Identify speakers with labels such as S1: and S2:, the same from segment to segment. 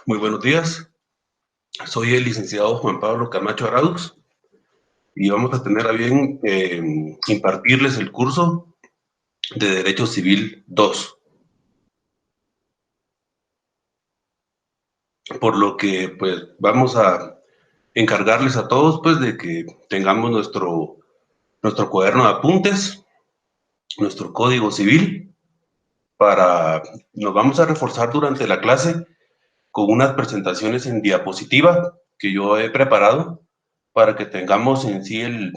S1: Muy buenos días, soy el licenciado Juan Pablo Camacho Arauz y vamos a tener a bien impartirles el curso de Derecho Civil 2, por lo que pues vamos a encargarles a todos pues de que tengamos nuestro cuaderno de apuntes, nuestro código civil, nos vamos a reforzar durante la clase con unas presentaciones en diapositiva que yo he preparado para que tengamos en sí el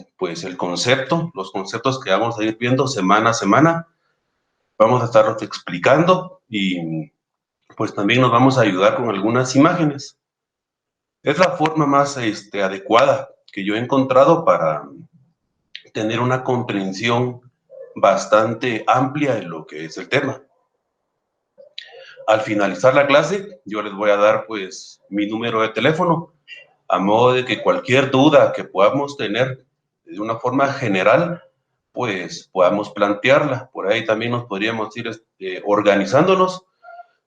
S1: concepto, los conceptos que vamos a ir viendo semana a semana. Vamos a estarlos explicando y pues también nos vamos a ayudar con algunas imágenes. Es la forma más adecuada que yo he encontrado para tener una comprensión bastante amplia de lo que es el tema. Al finalizar la clase, yo les voy a dar pues mi número de teléfono, a modo de que cualquier duda que podamos tener de una forma general, pues podamos plantearla. Por ahí también nos podríamos ir organizándonos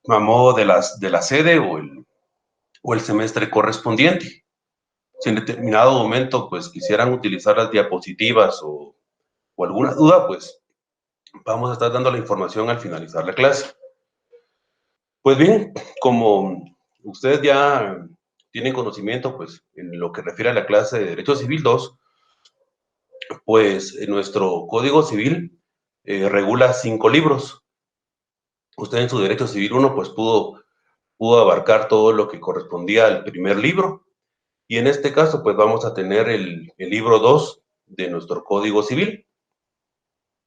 S1: a modo de la sede o el semestre correspondiente. Si en determinado momento pues quisieran utilizar las diapositivas o alguna duda, pues vamos a estar dando la información al finalizar la clase. Pues bien, como ustedes ya tienen conocimiento pues en lo que refiere a la clase de Derecho Civil 2, pues nuestro Código Civil regula 5 libros. Usted en su Derecho Civil 1 pues pudo abarcar todo lo que correspondía al primer libro, y en este caso pues vamos a tener el libro 2 de nuestro Código Civil,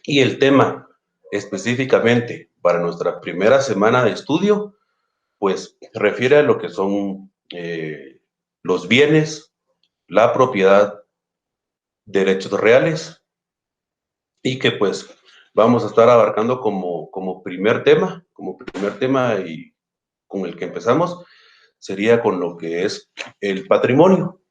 S1: y el tema específicamente para nuestra primera semana de estudio pues refiere a lo que son los bienes, la propiedad, derechos reales, y que pues vamos a estar abarcando como primer tema y con el que empezamos sería con lo que es el patrimonio,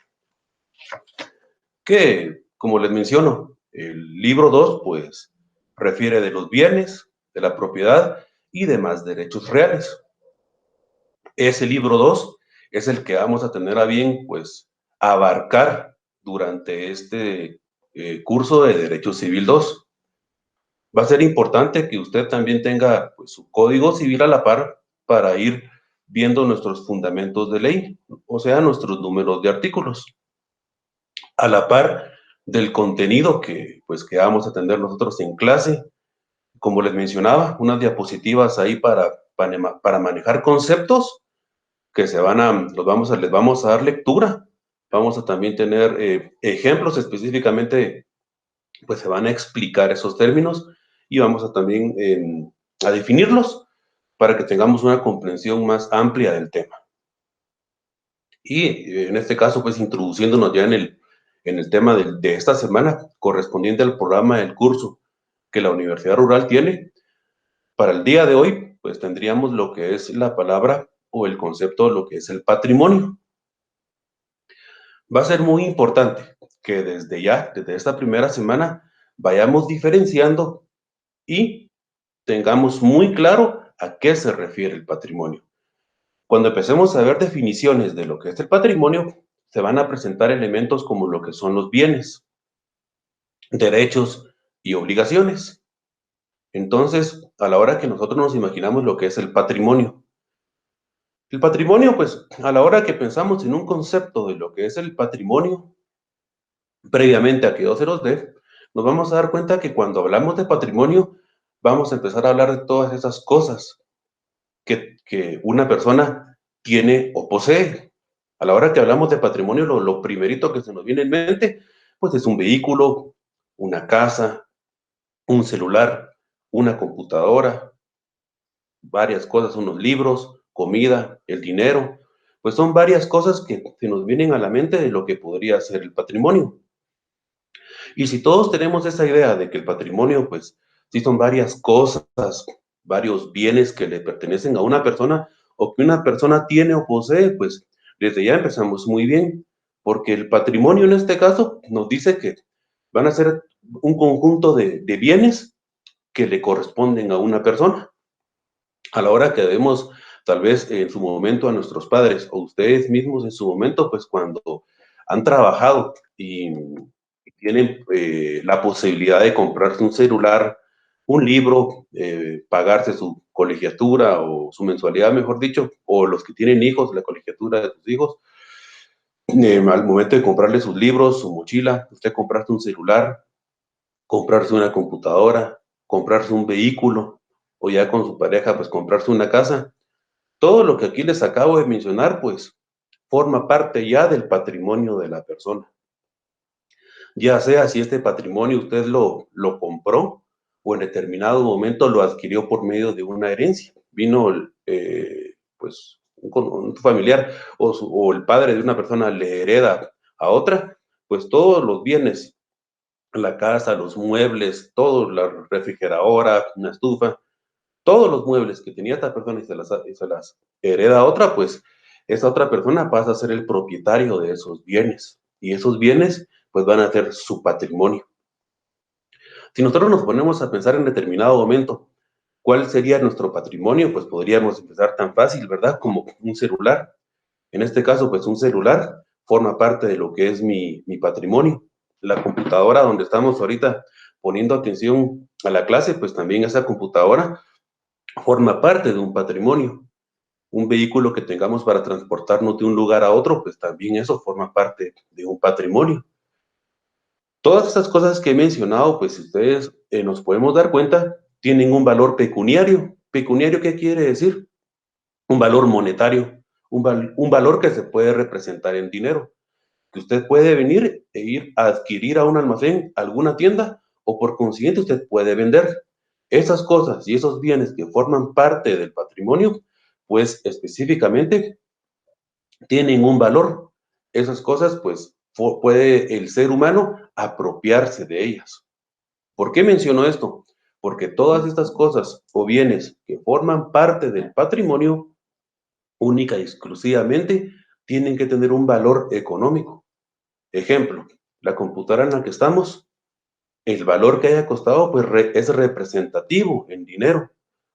S1: que como les menciono, el libro 2 pues refiere de los bienes, de la propiedad y demás derechos reales. Ese libro 2 es el que vamos a tener a bien pues abarcar durante este curso de Derecho Civil 2. Va a ser importante que usted también tenga pues, su código civil a la par para ir viendo nuestros fundamentos de ley, o sea, nuestros números de artículos, a la par del contenido que vamos a atender nosotros en clase. Como les mencionaba, unas diapositivas ahí para manejar conceptos que les vamos a dar lectura. Vamos a también tener ejemplos específicamente, pues se van a explicar esos términos y vamos a también a definirlos para que tengamos una comprensión más amplia del tema. Y en este caso, pues introduciéndonos ya en el tema de esta semana correspondiente al programa del curso que la Universidad Rural tiene, para el día de hoy, pues tendríamos lo que es la palabra o el concepto de lo que es el patrimonio. Va a ser muy importante que desde esta primera semana, vayamos diferenciando y tengamos muy claro a qué se refiere el patrimonio. Cuando empecemos a ver definiciones de lo que es el patrimonio, se van a presentar elementos como lo que son los bienes, derechos y obligaciones. Entonces, a la hora que nosotros nos imaginamos lo que es el patrimonio, pues, a la hora que pensamos en un concepto de lo que es el patrimonio, previamente a que yo se los dé, nos vamos a dar cuenta que cuando hablamos de patrimonio, vamos a empezar a hablar de todas esas cosas que una persona tiene o posee. A la hora que hablamos de patrimonio, lo primerito que se nos viene en mente, pues es un vehículo, una casa, un celular, una computadora, varias cosas, unos libros, comida, el dinero, pues son varias cosas que se nos vienen a la mente de lo que podría ser el patrimonio. Y si todos tenemos esa idea de que el patrimonio, pues sí son varias cosas, varios bienes que le pertenecen a una persona o que una persona tiene o posee, pues desde ya empezamos muy bien, porque el patrimonio en este caso nos dice que van a ser un conjunto de bienes que le corresponden a una persona. A la hora que debemos tal vez en su momento a nuestros padres o ustedes mismos en su momento, pues cuando han trabajado y tienen la posibilidad de comprarse un celular, un libro, pagarse su colegiatura o su mensualidad, mejor dicho, o los que tienen hijos, la colegiatura de sus hijos, al momento de comprarle sus libros, su mochila, usted comprarse un celular, comprarse una computadora, comprarse un vehículo, o ya con su pareja, pues comprarse una casa. Todo lo que aquí les acabo de mencionar, pues forma parte ya del patrimonio de la persona. Ya sea si este patrimonio usted lo compró o en determinado momento lo adquirió por medio de una herencia. Vino, pues, un familiar o el padre de una persona le hereda a otra, pues todos los bienes, la casa, los muebles, todo, la refrigeradora, una estufa, todos los muebles que tenía esta persona y se las hereda a otra, pues esa otra persona pasa a ser el propietario de esos bienes. Y esos bienes, pues van a ser su patrimonio. Si nosotros nos ponemos a pensar en determinado momento, ¿cuál sería nuestro patrimonio? Pues podríamos empezar tan fácil, ¿verdad? Como un celular. En este caso, pues un celular forma parte de lo que es mi patrimonio. La computadora donde estamos ahorita poniendo atención a la clase, pues también esa computadora forma parte de un patrimonio. Un vehículo que tengamos para transportarnos de un lugar a otro, pues también eso forma parte de un patrimonio. Todas estas cosas que he mencionado, pues si ustedes nos podemos dar cuenta, tienen un valor pecuniario. ¿Pecuniario qué quiere decir? Un valor monetario, un valor que se puede representar en dinero, que usted puede venir e ir a adquirir a un almacén, alguna tienda, o por consiguiente usted puede vender. Esas cosas y esos bienes que forman parte del patrimonio, pues específicamente tienen un valor. Esas cosas, pues puede el ser humano apropiarse de ellas. ¿Por qué menciono esto? Porque todas estas cosas o bienes que forman parte del patrimonio, única y exclusivamente, tienen que tener un valor económico. Ejemplo, la computadora en la que estamos, el valor que haya costado, pues es representativo en dinero,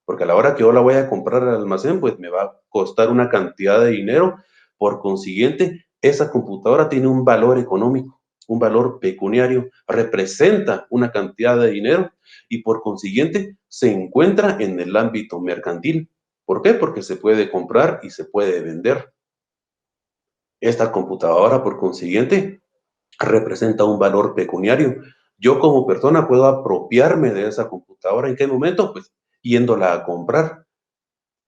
S1: porque a la hora que yo la voy a comprar al almacén, pues me va a costar una cantidad de dinero. Por consiguiente, esa computadora tiene un valor económico, un valor pecuniario, representa una cantidad de dinero y por consiguiente se encuentra en el ámbito mercantil. ¿Por qué? Porque se puede comprar y se puede vender. Esta computadora, por consiguiente, representa un valor pecuniario. Yo como persona puedo apropiarme de esa computadora. ¿En qué momento? Pues yéndola a comprar.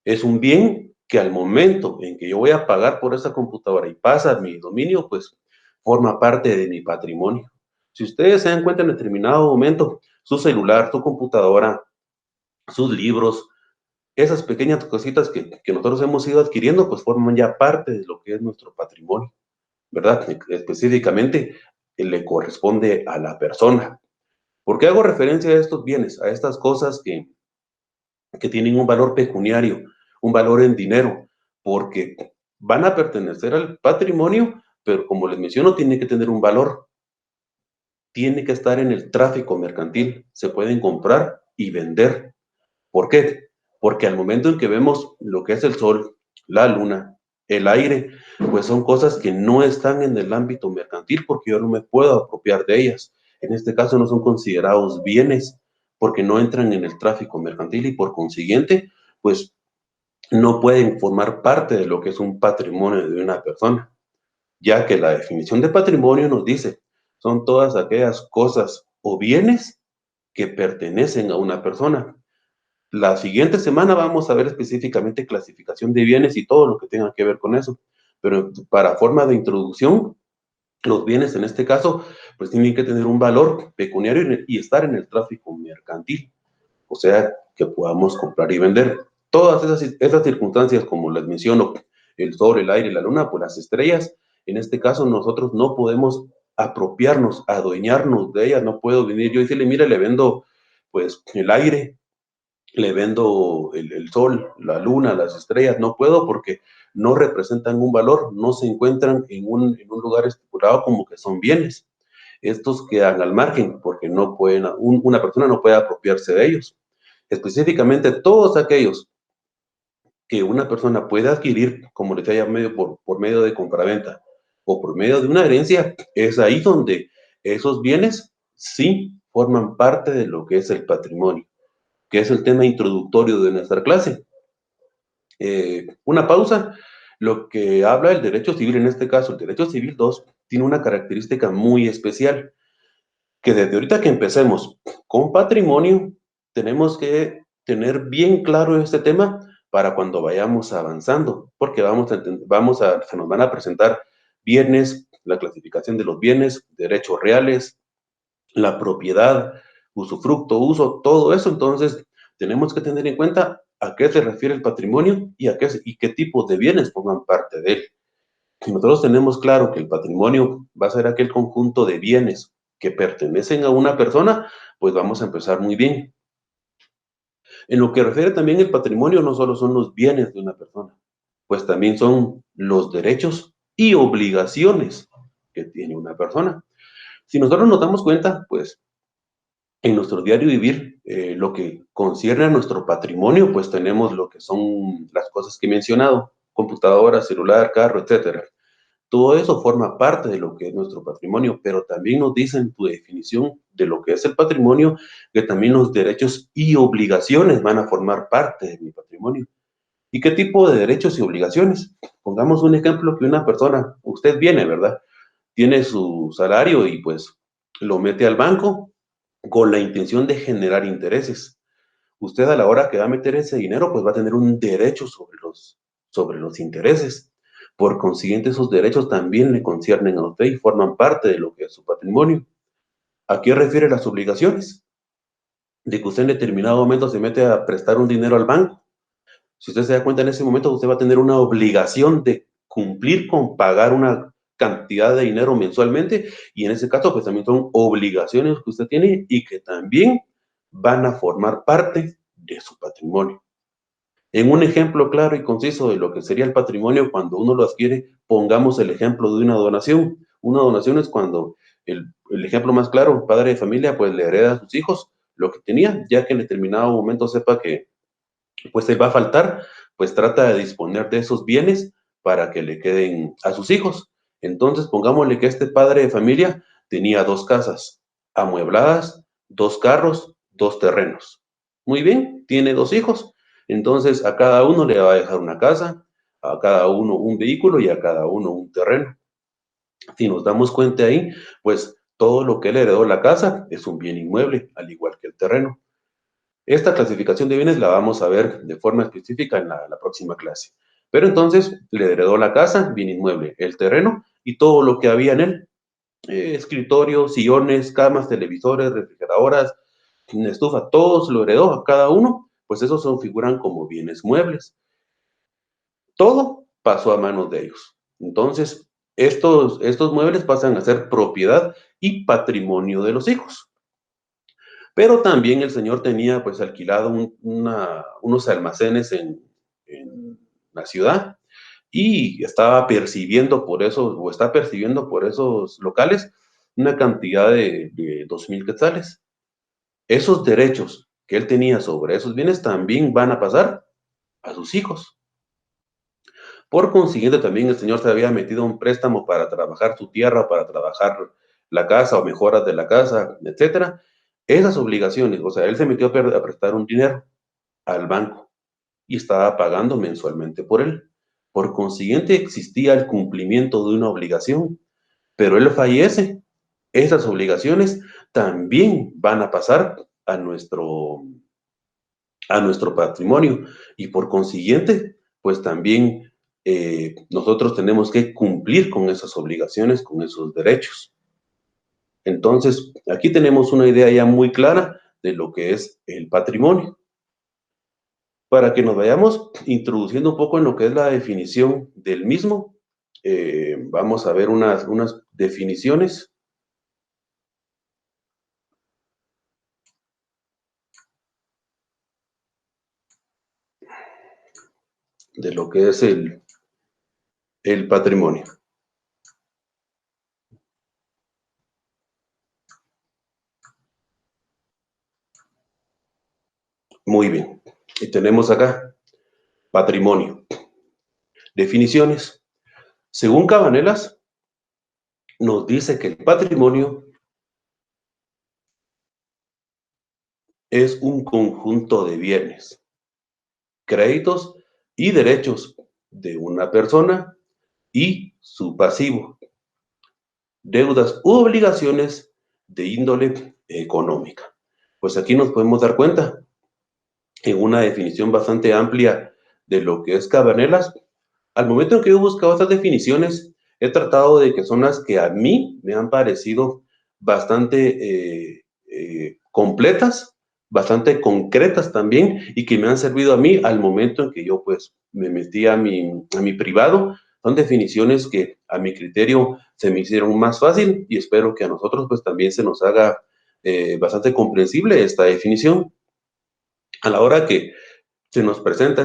S1: Es un bien que al momento en que yo voy a pagar por esa computadora y pasa a mi dominio, pues forma parte de mi patrimonio. Si ustedes se dan cuenta en determinado momento, su celular, su computadora, sus libros, esas pequeñas cositas que nosotros hemos ido adquiriendo, pues forman ya parte de lo que es nuestro patrimonio, ¿verdad? Específicamente le corresponde a la persona. ¿Por qué hago referencia a estos bienes, a estas cosas que tienen un valor pecuniario, un valor en dinero? Porque van a pertenecer al patrimonio, pero como les menciono, tienen que tener un valor. Tiene que estar en el tráfico mercantil. Se pueden comprar y vender. ¿Por qué? Porque al momento en que vemos lo que es el sol, la luna, el aire, pues son cosas que no están en el ámbito mercantil porque yo no me puedo apropiar de ellas. En este caso no son considerados bienes porque no entran en el tráfico mercantil y por consiguiente, pues no pueden formar parte de lo que es un patrimonio de una persona, ya que la definición de patrimonio nos dice, son todas aquellas cosas o bienes que pertenecen a una persona. La siguiente semana vamos a ver específicamente clasificación de bienes y todo lo que tenga que ver con eso. Pero para forma de introducción, los bienes en este caso, pues tienen que tener un valor pecuniario y estar en el tráfico mercantil. O sea, que podamos comprar y vender. Todas esas circunstancias, como les menciono, el sol, el aire, la luna, pues las estrellas, en este caso nosotros no podemos apropiarnos, adueñarnos de ellas. No puedo venir yo y decirle, mire, le vendo pues el aire, le vendo el sol, la luna, las estrellas, no puedo porque no representan un valor, no se encuentran en un lugar estipulado como que son bienes. Estos quedan al margen porque no pueden, una persona no puede apropiarse de ellos. Específicamente todos aquellos que una persona pueda adquirir, como les decía, por medio de compraventa o por medio de una herencia, es ahí donde esos bienes sí forman parte de lo que es el patrimonio, que es el tema introductorio de nuestra clase. Una pausa. Lo que habla el derecho civil, en este caso el derecho civil 2, tiene una característica muy especial, que desde ahorita que empecemos con patrimonio, tenemos que tener bien claro este tema para cuando vayamos avanzando, porque se nos van a presentar bienes, la clasificación de los bienes, derechos reales, la propiedad, usufructo, uso, todo eso. Entonces, tenemos que tener en cuenta a qué se refiere el patrimonio y qué tipos de bienes forman parte de él. Si nosotros tenemos claro que el patrimonio va a ser aquel conjunto de bienes que pertenecen a una persona, pues vamos a empezar muy bien. En lo que refiere también el patrimonio, no solo son los bienes de una persona, pues también son los derechos y obligaciones que tiene una persona. Si nosotros nos damos cuenta, pues en nuestro diario vivir, lo que concierne a nuestro patrimonio, pues tenemos lo que son las cosas que he mencionado: computadora, celular, carro, etcétera. Todo eso forma parte de lo que es nuestro patrimonio, pero también nos dice en tu definición de lo que es el patrimonio, que también los derechos y obligaciones van a formar parte de mi patrimonio. ¿Y qué tipo de derechos y obligaciones? Pongamos un ejemplo: que una persona, usted viene, ¿verdad? Tiene su salario y pues lo mete al banco con la intención de generar intereses. Usted, a la hora que va a meter ese dinero, pues va a tener un derecho sobre los intereses. Por consiguiente, esos derechos también le conciernen a usted y forman parte de lo que es su patrimonio. ¿A qué refiere las obligaciones? De que usted en determinado momento se mete a prestar un dinero al banco. Si usted se da cuenta, en ese momento usted va a tener una obligación de cumplir con pagar una cantidad de dinero mensualmente, y en ese caso pues también son obligaciones que usted tiene y que también van a formar parte de su patrimonio. En un ejemplo claro y conciso de lo que sería el patrimonio cuando uno lo adquiere, pongamos el ejemplo de una donación. Una donación es cuando el ejemplo más claro: un padre de familia pues le hereda a sus hijos lo que tenía, ya que en determinado momento sepa que pues se va a faltar, pues trata de disponer de esos bienes para que le queden a sus hijos. Entonces, pongámosle que este padre de familia tenía 2 casas amuebladas, 2 carros, 2 terrenos. Muy bien, tiene 2 hijos. Entonces, a cada uno le va a dejar una casa, a cada uno un vehículo y a cada uno un terreno. Si nos damos cuenta ahí, pues todo lo que él heredó, la casa, es un bien inmueble, al igual que el terreno. Esta clasificación de bienes la vamos a ver de forma específica en la próxima clase. Pero entonces le heredó la casa, bien inmueble, el terreno y todo lo que había en él: escritorios, sillones, camas, televisores, refrigeradoras, estufa, todo se lo heredó a cada uno, pues esos figuran como bienes muebles. Todo pasó a manos de ellos. Entonces, estos muebles pasan a ser propiedad y patrimonio de los hijos. Pero también el señor tenía pues alquilado unos almacenes en la ciudad, y estaba percibiendo por eso, o está percibiendo por esos locales, una cantidad de 2,000 quetzales. Esos derechos que él tenía sobre esos bienes también van a pasar a sus hijos. Por consiguiente, también el señor se había metido un préstamo para trabajar su tierra, para trabajar la casa o mejoras de la casa, etcétera. Esas obligaciones, o sea, él se metió a prestar un dinero al banco y estaba pagando mensualmente por él. Por consiguiente, existía el cumplimiento de una obligación, pero él fallece. Esas obligaciones también van a pasar a nuestro patrimonio, y por consiguiente, pues también nosotros tenemos que cumplir con esas obligaciones, con esos derechos. Entonces, aquí tenemos una idea ya muy clara de lo que es el patrimonio. Para que nos vayamos introduciendo un poco en lo que es la definición del mismo, vamos a ver unas definiciones de lo que es el patrimonio. Muy bien. Y tenemos acá: Patrimonio. Definiciones. Según Cabanelas, nos dice que el patrimonio es un conjunto de bienes, créditos y derechos de una persona y su pasivo, deudas u obligaciones de índole económica. Pues aquí nos podemos dar cuenta, en una definición bastante amplia de lo que es Cabanelas. Al momento en que yo he buscado estas definiciones, he tratado de que son las que a mí me han parecido bastante completas, bastante concretas también, y que me han servido a mí al momento en que yo pues me metí a mi privado. Son definiciones que a mi criterio se me hicieron más fácil y espero que a nosotros pues también se nos haga bastante comprensible esta definición. A la hora que se nos presenta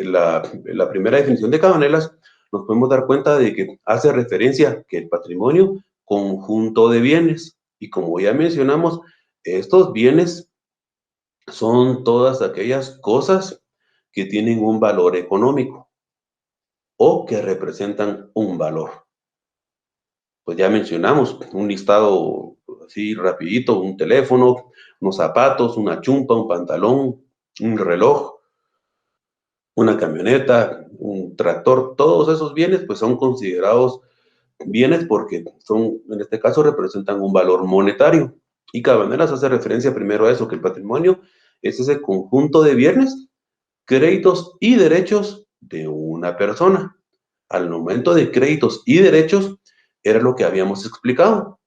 S1: la primera definición de Cabanelas, nos podemos dar cuenta de que hace referencia que el patrimonio, conjunto de bienes, y como ya mencionamos, estos bienes son todas aquellas cosas que tienen un valor económico o que representan un valor. Pues ya mencionamos un listado así rapidito: un teléfono, unos zapatos, una chumpa, un pantalón, un reloj, una camioneta, un tractor. Todos esos bienes pues son considerados bienes porque son, en este caso, representan un valor monetario. Y Cabanelas hace referencia primero a eso, que el patrimonio es ese conjunto de bienes, créditos y derechos de una persona. Al momento de créditos y derechos, era lo que habíamos explicado.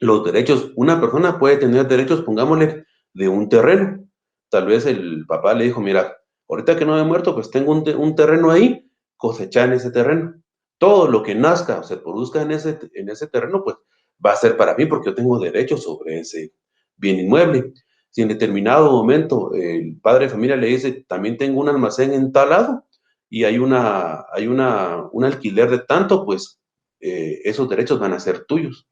S1: Los derechos, una persona puede tener derechos, pongámosle, de un terreno. Tal vez el papá le dijo: mira, ahorita que no he muerto, pues tengo un terreno ahí, cosecha en ese terreno. Todo lo que nazca o se produzca en ese terreno, pues va a ser para mí porque yo tengo derechos sobre ese bien inmueble. Si en determinado momento el padre de familia le dice: también tengo un almacén en tal lado y hay un alquiler de tanto, pues esos derechos van a ser tuyos.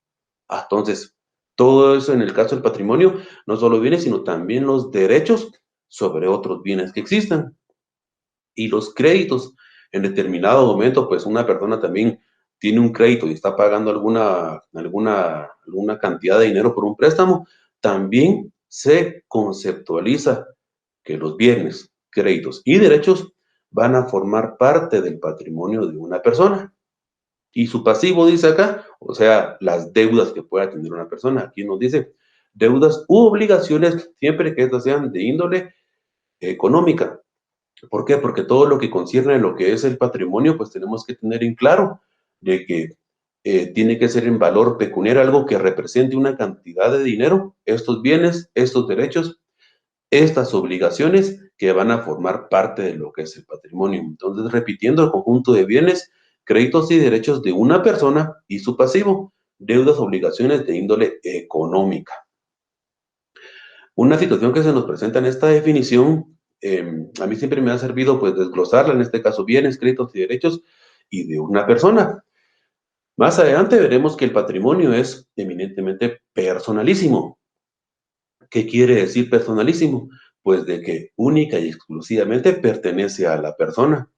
S1: Entonces, todo eso en el caso del patrimonio, no solo bienes, sino también los derechos sobre otros bienes que existan. Y los créditos, en determinado momento, pues una persona también tiene un crédito y está pagando alguna cantidad de dinero por un préstamo, también se conceptualiza que los bienes, créditos y derechos van a formar parte del patrimonio de una persona. Y su pasivo dice acá, o sea, las deudas que pueda tener una persona. Aquí nos dice deudas u obligaciones, siempre que estas sean de índole económica. ¿Por qué? Porque todo lo que concierne a lo que es el patrimonio, pues tenemos que tener en claro de que tiene que ser en valor pecuniario, algo que represente una cantidad de dinero, estos bienes, estos derechos, estas obligaciones que van a formar parte de lo que es el patrimonio. Entonces, repitiendo, el conjunto de bienes, créditos y derechos de una persona y su pasivo, deudas, obligaciones de índole económica. Una situación que se nos presenta en esta definición, a mí siempre me ha servido pues desglosarla, en este caso bienes, créditos y derechos y de una persona. Más adelante veremos que el patrimonio es eminentemente personalísimo. ¿Qué quiere decir personalísimo? Pues de que única y exclusivamente pertenece a la persona.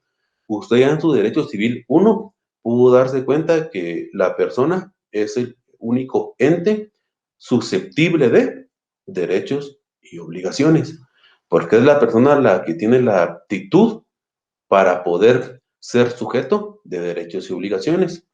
S1: Usted ya en su derecho civil 1 pudo darse cuenta que la persona es el único ente susceptible de derechos y obligaciones, porque es la persona la que tiene la aptitud para poder ser sujeto de derechos y obligaciones.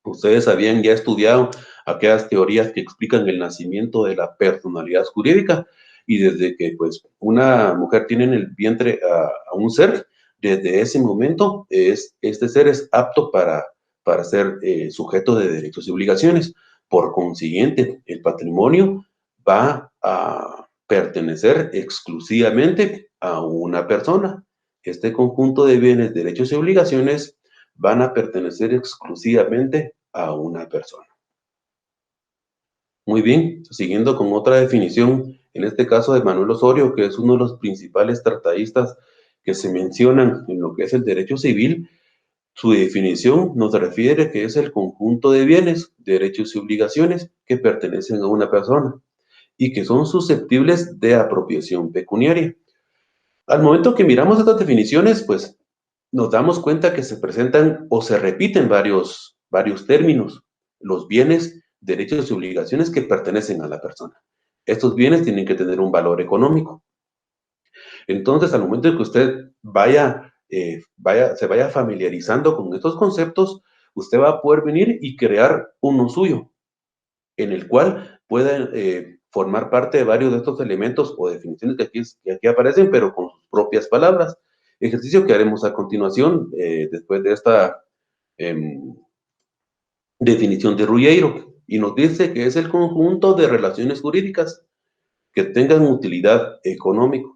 S1: Ustedes habían ya estudiado aquellas teorías que explican el nacimiento de la personalidad jurídica, y desde que pues una mujer tiene en el vientre a un ser, desde ese momento este ser es apto para ser sujeto de derechos y obligaciones. Por consiguiente, el patrimonio va a pertenecer exclusivamente a una persona. Este conjunto de bienes, derechos y obligaciones van a pertenecer exclusivamente a una persona. Muy bien, siguiendo con otra definición, en este caso de Manuel Osorio, que es uno de los principales tratadistas que se mencionan en lo que es el derecho civil. Su definición nos refiere que es el conjunto de bienes, derechos y obligaciones que pertenecen a una persona y que son susceptibles de apropiación pecuniaria. Al momento que miramos estas definiciones, pues nos damos cuenta que se presentan o se repiten varios términos, los bienes, derechos y obligaciones que pertenecen a la persona. Estos bienes tienen que tener un valor económico. Entonces, al momento de que usted se vaya familiarizando con estos conceptos, usted va a poder venir y crear uno suyo, en el cual pueda formar parte de varios de estos elementos o definiciones que aquí aparecen, pero con sus propias palabras. Ejercicio que haremos a continuación, después de esta em, definición de Ruggiero, y nos dice que es el conjunto de relaciones jurídicas que tengan utilidad económica,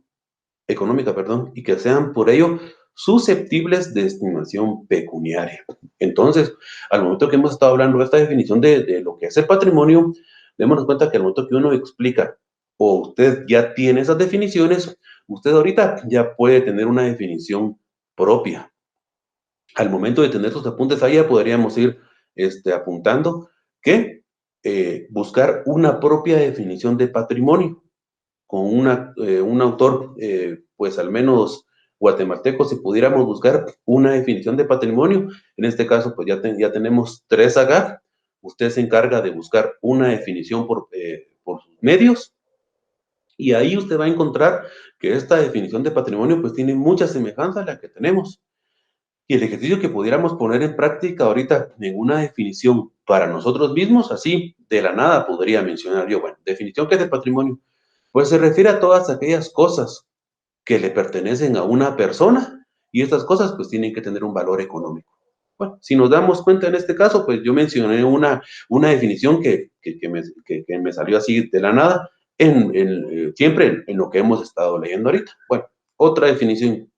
S1: perdón, y que sean por ello susceptibles de estimación pecuniaria. Entonces, al momento que hemos estado hablando de esta definición de lo que es el patrimonio, démonos cuenta que al momento que uno explica o usted ya tiene esas definiciones, usted ahorita ya puede tener una definición propia. Al momento de tener sus apuntes ahí, ya podríamos ir apuntando que buscar una propia definición de patrimonio con un autor, pues al menos guatemalteco, si pudiéramos buscar una definición de patrimonio. En este caso, pues ya tenemos 3 acá. Usted se encarga de buscar una definición por sus medios y ahí usted va a encontrar que esta definición de patrimonio pues tiene mucha semejanza a la que tenemos. Y el ejercicio que pudiéramos poner en práctica ahorita en una definición para nosotros mismos, así de la nada podría mencionar yo, bueno, definición que es de patrimonio, pues se refiere a todas aquellas cosas que le pertenecen a una persona y estas cosas pues tienen que tener un valor económico. Bueno, si nos damos cuenta en este caso, pues yo mencioné una definición que me salió así de la nada, siempre en lo que hemos estado leyendo ahorita. Bueno, otra definición.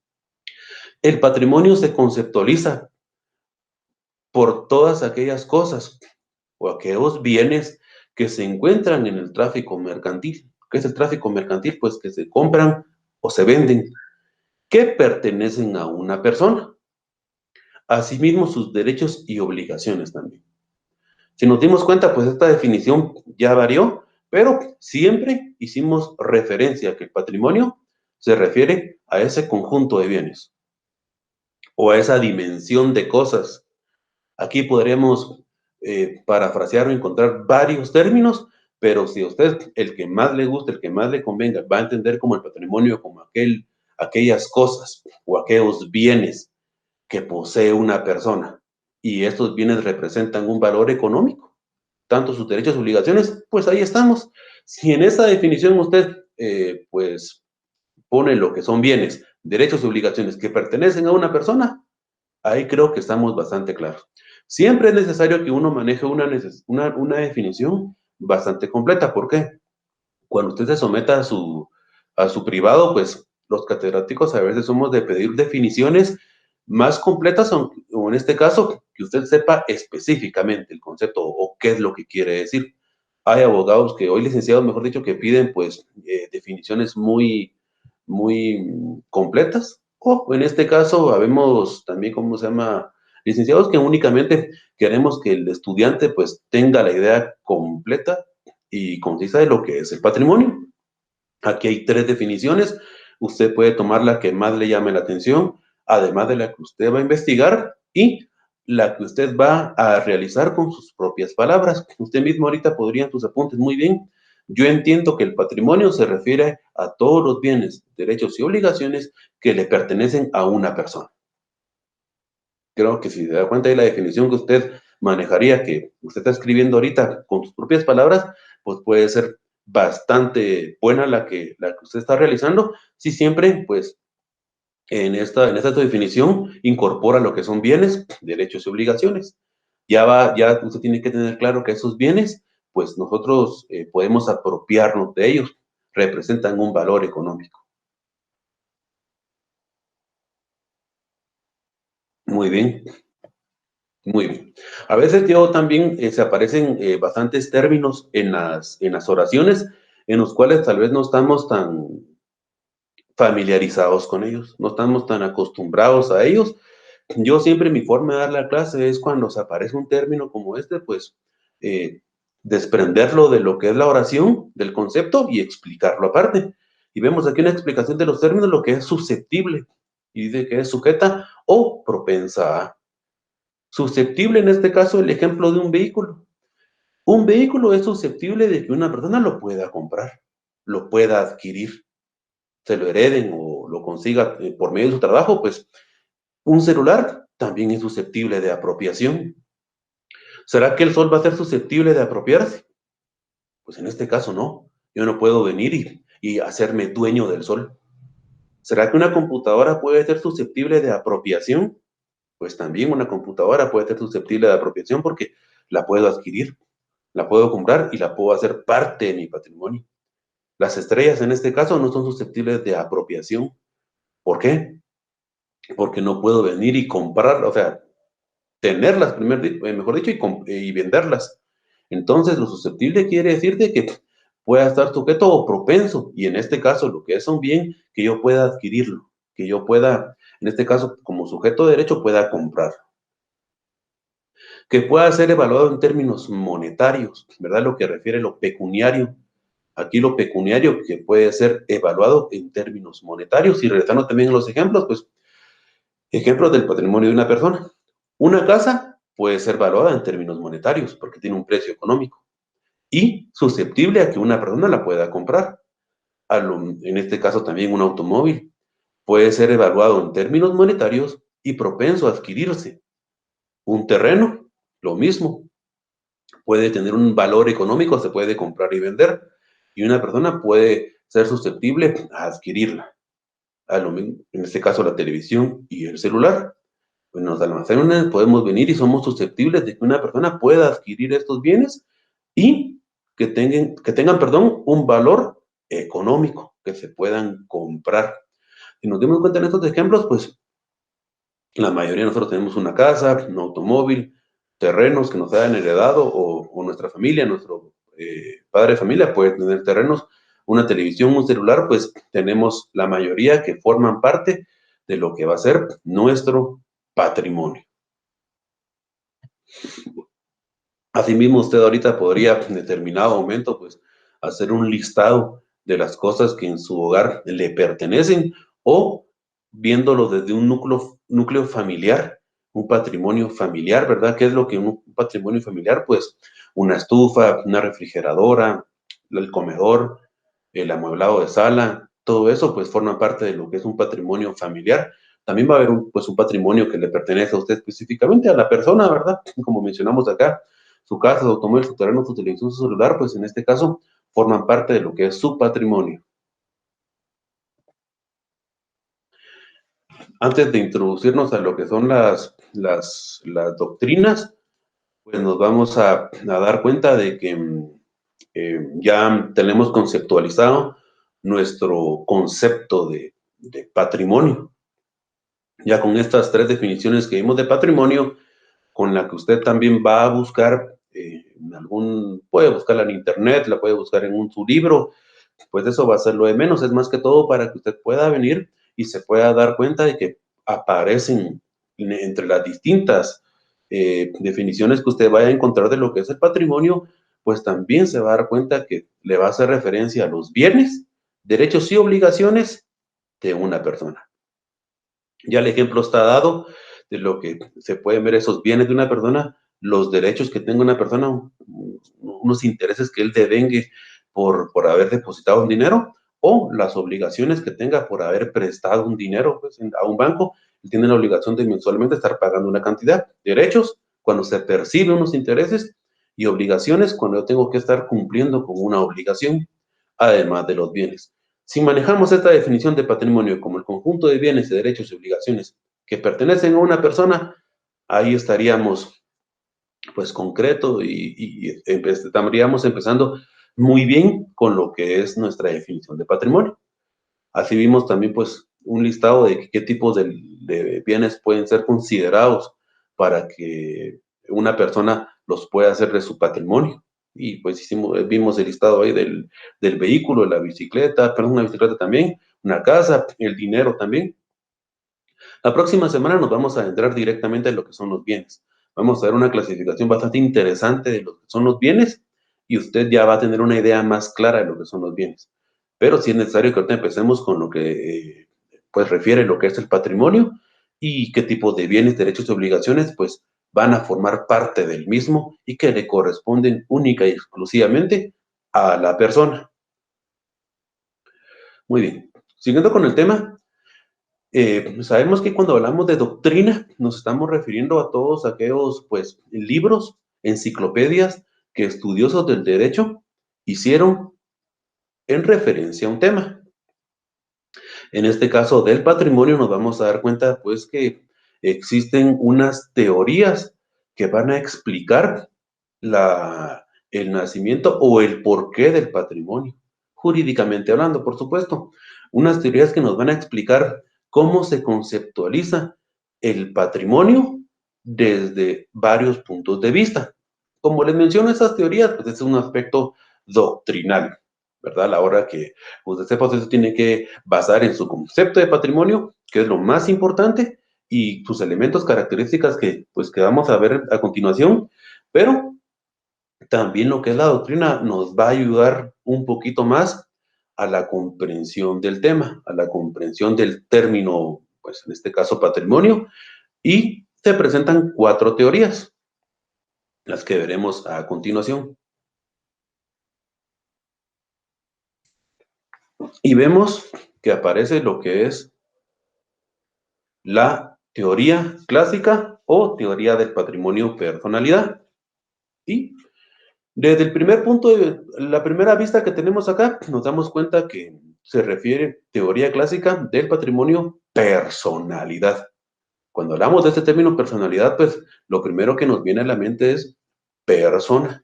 S1: El patrimonio se conceptualiza por todas aquellas cosas o aquellos bienes que se encuentran en el tráfico mercantil. ¿Qué es el tráfico mercantil? Pues que se compran o se venden, que pertenecen a una persona. Asimismo, sus derechos y obligaciones también. Si nos dimos cuenta, pues esta definición ya varió, pero siempre hicimos referencia a que el patrimonio se refiere a ese conjunto de bienes o a esa dimensión de cosas. Aquí podremos parafrasear o encontrar varios términos, pero si a usted el que más le guste, el que más le convenga, va a entender como el patrimonio como aquellas cosas o aquellos bienes que posee una persona. Y estos bienes representan un valor económico, tanto sus derechos y obligaciones, pues ahí estamos. Si en esa definición usted, pues, pone lo que son bienes, derechos y obligaciones que pertenecen a una persona, ahí creo que estamos bastante claros. Siempre es necesario que uno maneje una definición bastante completa. ¿Por qué? Cuando usted se someta a su privado, pues los catedráticos a veces somos de pedir definiciones más completas, o en este caso, que usted sepa específicamente el concepto o qué es lo que quiere decir. Hay abogados que, hoy licenciados, mejor dicho, que piden pues definiciones muy completas, o en este caso, habemos también, ¿cómo se llama? Licenciados que únicamente queremos que el estudiante pues tenga la idea completa y concisa de lo que es el patrimonio. Aquí hay 3 definiciones. Usted puede tomar la que más le llame la atención, además de la que usted va a investigar y la que usted va a realizar con sus propias palabras. Usted mismo ahorita podría en sus apuntes muy bien. Yo entiendo que el patrimonio se refiere a todos los bienes, derechos y obligaciones que le pertenecen a una persona. Creo que si se da cuenta de la definición que usted manejaría, que usted está escribiendo ahorita con sus propias palabras, pues puede ser bastante buena la que usted está realizando, si siempre, pues, en esta definición incorpora lo que son bienes, derechos y obligaciones. Ya usted tiene que tener claro que esos bienes, pues nosotros podemos apropiarnos de ellos, representan un valor económico. Muy bien. Muy bien. A veces yo también se aparecen bastantes términos en las oraciones en los cuales tal vez no estamos tan familiarizados con ellos, no estamos tan acostumbrados a ellos. Yo siempre mi forma de dar la clase es cuando se aparece un término como este, pues eh, desprenderlo de lo que es la oración, del concepto y explicarlo aparte. Y vemos aquí una explicación de los términos, lo que es susceptible. y dice que es sujeta o propensa a. Susceptible, en este caso, el ejemplo de un vehículo. Un vehículo es susceptible de que una persona lo pueda comprar, lo pueda adquirir, se lo hereden o lo consiga por medio de su trabajo. Pues un celular también es susceptible de apropiación. ¿Será que el sol va a ser susceptible de apropiarse? Pues en este caso no. Yo no puedo venir y hacerme dueño del sol. ¿Será que una computadora puede ser susceptible de apropiación? Pues también una computadora puede ser susceptible de apropiación porque la puedo adquirir, la puedo comprar y la puedo hacer parte de mi patrimonio. Las estrellas en este caso no son susceptibles de apropiación. ¿Por qué? Porque no puedo venir y comprar, o sea, tenerlas, mejor dicho, y venderlas. Entonces, lo susceptible quiere decir de que pueda estar sujeto o propenso, y en este caso, lo que es un bien, que yo pueda adquirirlo, que yo pueda, en este caso, como sujeto de derecho, pueda comprar. Que pueda ser evaluado en términos monetarios, ¿verdad? Lo que refiere lo pecuniario. Aquí lo pecuniario que puede ser evaluado en términos monetarios. Y regresando también a los ejemplos, pues, ejemplos del patrimonio de una persona. Una casa puede ser valuada en términos monetarios porque tiene un precio económico y susceptible a que una persona la pueda comprar. En este caso también un automóvil puede ser evaluado en términos monetarios y propenso a adquirirse. Un terreno, lo mismo, puede tener un valor económico, se puede comprar y vender, y una persona puede ser susceptible a adquirirla. En este caso la televisión y el celular. Pues los almacenes podemos venir y somos susceptibles de que una persona pueda adquirir estos bienes y que tengan, perdón, un valor económico, que se puedan comprar. Si nos dimos cuenta en estos ejemplos, pues la mayoría de nosotros tenemos una casa, un automóvil, terrenos que nos hayan heredado o nuestra familia, nuestro padre de familia puede tener terrenos, una televisión, un celular, pues tenemos la mayoría que forman parte de lo que va a ser nuestro patrimonio. Asimismo, usted ahorita podría en determinado momento, pues, hacer un listado de las cosas que en su hogar le pertenecen o viéndolo desde un núcleo familiar, un patrimonio familiar, ¿verdad? ¿Qué es lo que un patrimonio familiar? Pues una estufa, una refrigeradora, el comedor, el amueblado de sala, todo eso pues forma parte de lo que es un patrimonio familiar. También va a haber pues un patrimonio que le pertenece a usted específicamente, a la persona, ¿verdad? Como mencionamos acá, su casa, su automóvil, su terreno, su televisión, su celular, pues en este caso forman parte de lo que es su patrimonio. Antes de introducirnos a lo que son las doctrinas, pues nos vamos a dar cuenta de que ya tenemos conceptualizado nuestro concepto de patrimonio. Ya con estas tres definiciones que vimos de patrimonio, con la que usted también va a buscar puede buscarla en internet, la puede buscar en su libro, pues eso va a ser lo de menos, es más que todo para que usted pueda venir y se pueda dar cuenta de que aparecen entre las distintas definiciones que usted vaya a encontrar de lo que es el patrimonio, pues también se va a dar cuenta que le va a hacer referencia a los bienes, derechos y obligaciones de una persona. Ya el ejemplo está dado de lo que se pueden ver esos bienes de una persona, los derechos que tenga una persona, unos intereses que él devengue por haber depositado un dinero, o las obligaciones que tenga por haber prestado un dinero pues, a un banco. Él tiene la obligación de mensualmente estar pagando una cantidad. Derechos, cuando se perciben unos intereses, y obligaciones, cuando yo tengo que estar cumpliendo con una obligación, además de los bienes. Si manejamos esta definición de patrimonio como el conjunto de bienes, de derechos y obligaciones que pertenecen a una persona, ahí estaríamos pues concreto y estaríamos empezando muy bien con lo que es nuestra definición de patrimonio. Así vimos también pues un listado de qué tipos de bienes pueden ser considerados para que una persona los pueda hacer de su patrimonio. Y pues vimos el listado ahí del vehículo, la bicicleta, perdón, una bicicleta también, una casa, el dinero también. La próxima semana nos vamos a entrar directamente en lo que son los bienes. Vamos a ver una clasificación bastante interesante de lo que son los bienes y usted ya va a tener una idea más clara de lo que son los bienes. Pero sí es necesario que ahorita empecemos con lo que pues refiere lo que es el patrimonio y qué tipo de bienes, derechos y obligaciones, pues van a formar parte del mismo y que le corresponden única y exclusivamente a la persona. Muy bien. Siguiendo con el tema, sabemos que cuando hablamos de doctrina nos estamos refiriendo a todos aquellos pues libros, enciclopedias que estudiosos del derecho hicieron en referencia a un tema. En este caso del patrimonio nos vamos a dar cuenta pues que existen unas teorías que van a explicar el nacimiento o el porqué del patrimonio, jurídicamente hablando, por supuesto. Unas teorías que nos van a explicar cómo se conceptualiza el patrimonio desde varios puntos de vista. Como les menciono, esas teorías, pues es un aspecto doctrinal, ¿verdad? A la hora que usted sepa, usted se tiene que basar en su concepto de patrimonio, que es lo más importante, y sus elementos, características que, pues, que vamos a ver a continuación, pero también lo que es la doctrina nos va a ayudar un poquito más a la comprensión del tema, a la comprensión del término, pues en este caso patrimonio, y se presentan 4 teorías, las que veremos a continuación. Y vemos que aparece lo que es la teoría clásica o teoría del patrimonio personalidad. Y desde el primer punto, la primera vista que tenemos acá, nos damos cuenta que se refiere teoría clásica del patrimonio personalidad. Cuando hablamos de este término personalidad, pues lo primero que nos viene a la mente es persona.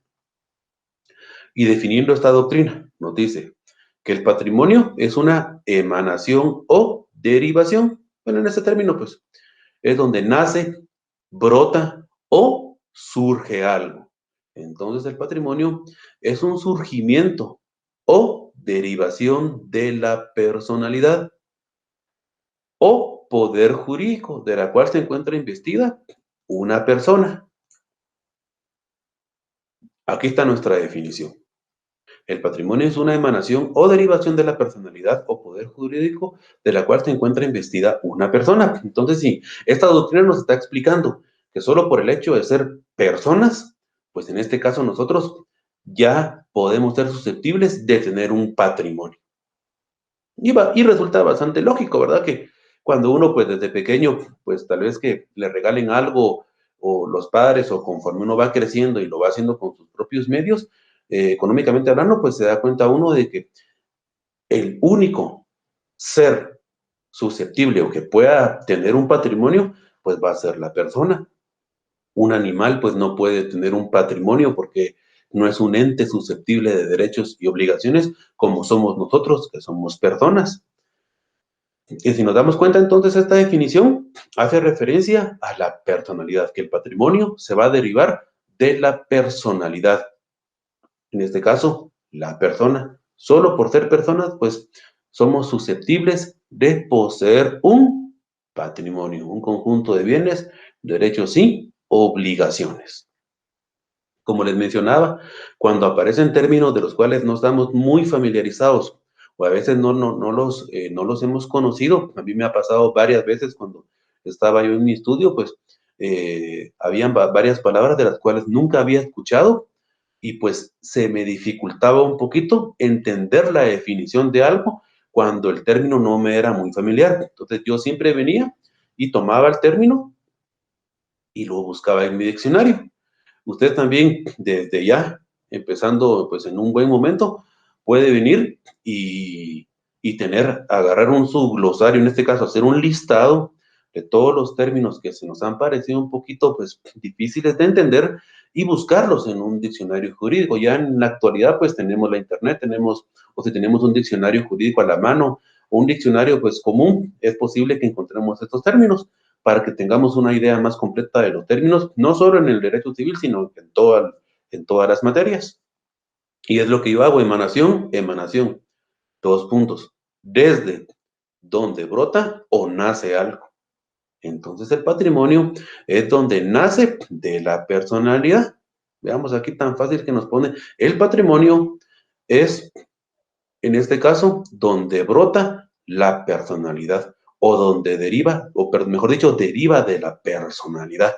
S1: Y definiendo esta doctrina, nos dice que el patrimonio es una emanación o derivación. Bueno, en este término, pues, es donde nace, brota o surge algo. Entonces, el patrimonio es un surgimiento o derivación de la personalidad o poder jurídico de la cual se encuentra investida una persona. Aquí está nuestra definición. El patrimonio es una emanación o derivación de la personalidad o poder jurídico de la cual se encuentra investida una persona. Entonces, sí, esta doctrina nos está explicando que solo por el hecho de ser personas, pues en este caso nosotros ya podemos ser susceptibles de tener un patrimonio. Y resulta bastante lógico, ¿verdad? Que cuando uno, pues desde pequeño, pues tal vez que le regalen algo o los padres o conforme uno va creciendo y lo va haciendo con sus propios medios, económicamente hablando, pues se da cuenta uno de que el único ser susceptible o que pueda tener un patrimonio, pues va a ser la persona. Un animal, pues no puede tener un patrimonio porque no es un ente susceptible de derechos y obligaciones como somos nosotros, que somos personas. Y si nos damos cuenta, entonces, esta definición hace referencia a la personalidad, que el patrimonio se va a derivar de la personalidad. En este caso, la persona. Solo por ser personas, pues, somos susceptibles de poseer un patrimonio, un conjunto de bienes, derechos y obligaciones. Como les mencionaba, cuando aparecen términos de los cuales no estamos muy familiarizados o a veces no los hemos conocido, a mí me ha pasado varias veces cuando estaba yo en mi estudio, pues habían varias palabras de las cuales nunca había escuchado y pues se me dificultaba un poquito entender la definición de algo cuando el término no me era muy familiar. Entonces yo siempre venía y tomaba el término y lo buscaba en mi diccionario. Usted también, desde ya, empezando pues en un buen momento, puede venir y agarrar un subglosario, en este caso, hacer un listado de todos los términos que se nos han parecido un poquito pues difíciles de entender y buscarlos en un diccionario jurídico. Ya en la actualidad pues tenemos la internet, o si tenemos un diccionario jurídico a la mano, o un diccionario pues común, es posible que encontremos estos términos para que tengamos una idea más completa de los términos, no solo en el derecho civil, sino en todas las materias. Y es lo que yo hago, emanación, emanación, 2 puntos, desde donde brota o nace algo. Entonces el patrimonio es donde nace de la personalidad. Veamos aquí tan fácil que nos pone, el patrimonio es, en este caso, donde brota la personalidad o donde deriva, o mejor dicho, deriva de la personalidad.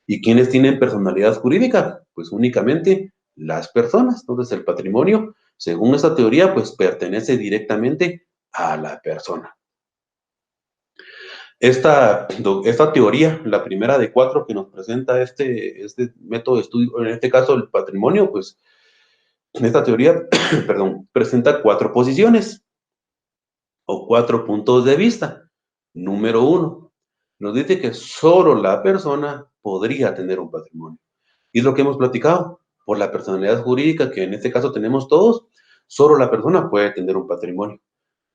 S1: ¿Y quiénes tienen personalidad jurídica? Pues únicamente las personas. Entonces el patrimonio, según esta teoría, pues pertenece directamente a la persona. Esta teoría, la primera de 4 que nos presenta este método de estudio, en este caso el patrimonio, pues esta teoría, perdón, presenta 4 posiciones o 4 puntos de vista. Número 1, nos dice que solo la persona podría tener un patrimonio. Y es lo que hemos platicado, por la personalidad jurídica que en este caso tenemos todos, solo la persona puede tener un patrimonio.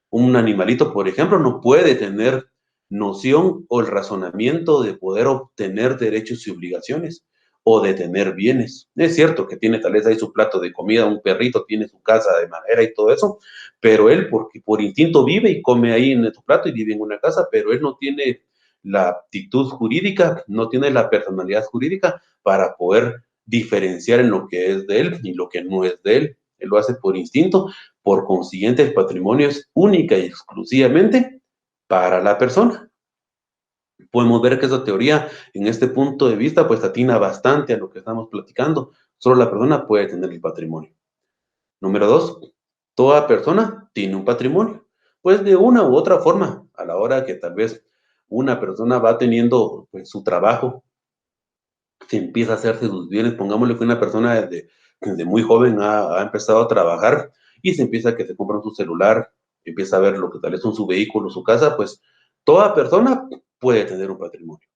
S1: Un animalito, por ejemplo, no puede tener noción o el razonamiento de poder obtener derechos y obligaciones o de tener bienes. Es cierto que tiene tal vez ahí su plato de comida, un perrito tiene su casa de madera y todo eso, pero él porque por instinto vive y come ahí en su plato y vive en una casa, pero él no tiene la aptitud jurídica, no tiene la personalidad jurídica para poder diferenciar en lo que es de él y lo que no es de él. Él lo hace por instinto. Por consiguiente, el patrimonio es única y exclusivamente para la persona. Podemos ver que esa teoría, en este punto de vista, pues atina bastante a lo que estamos platicando. Solo la persona puede tener el patrimonio. Número 2, toda persona tiene un patrimonio. Pues de una u otra forma, a la hora que tal vez una persona va teniendo pues, su trabajo, se empieza a hacerse sus bienes, pongámosle que una persona desde muy joven ha empezado a trabajar y se empieza a que se compra su celular, empieza a ver lo que tal vez son su vehículo, su casa, pues toda persona puede tener un patrimonio.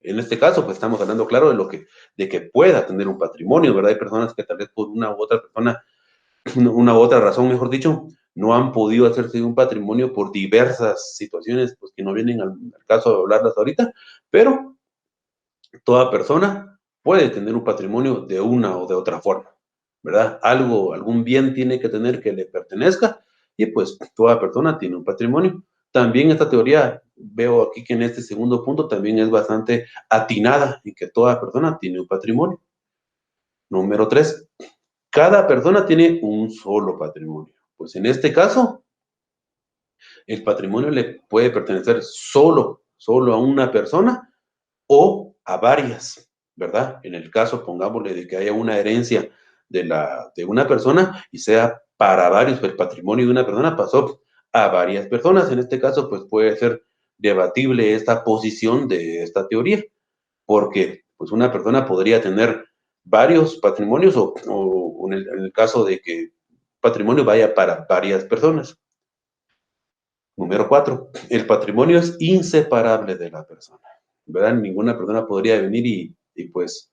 S1: En este caso, pues estamos hablando, claro, de que pueda tener un patrimonio, ¿verdad? Hay personas que tal vez por una u otra persona, una u otra razón, mejor dicho, no han podido hacerse un patrimonio por diversas situaciones, pues que no vienen al caso de hablarlas ahorita, pero toda persona puede tener un patrimonio de una o de otra forma, ¿verdad? Algún bien tiene que tener que le pertenezca y pues toda persona tiene un patrimonio. También esta teoría, veo aquí que en este segundo punto también es bastante atinada en que toda persona tiene un patrimonio. Número 3, cada persona tiene un solo patrimonio. Pues en este caso, el patrimonio le puede pertenecer solo a una persona o a varias, ¿verdad? En el caso, pongámosle, de que haya una herencia de una persona y sea para varios, el patrimonio de una persona pasó a varias personas. En este caso, pues puede ser debatible esta posición de esta teoría, porque pues una persona podría tener varios patrimonios o en el caso de que patrimonio vaya para varias personas. Número 4, el patrimonio es inseparable de la persona, ¿verdad? Ninguna persona podría venir y pues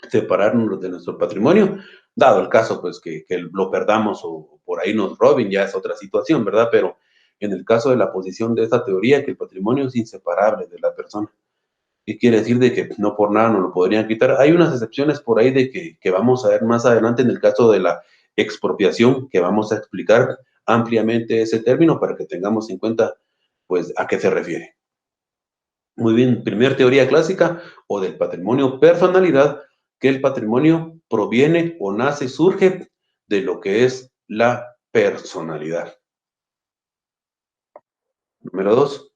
S1: separarnos de nuestro patrimonio, dado el caso pues que lo perdamos o por ahí nos roben, ya es otra situación, ¿verdad? Pero en el caso de la posición de esta teoría, que el patrimonio es inseparable de la persona. ¿Qué quiere decir? De que no por nada nos lo podrían quitar. Hay unas excepciones por ahí de que vamos a ver más adelante en el caso de la expropiación, que vamos a explicar ampliamente ese término para que tengamos en cuenta, pues, a qué se refiere. Muy bien, primer teoría clásica o del patrimonio personalidad, que el patrimonio proviene o nace, surge de lo que es la personalidad. Número 2,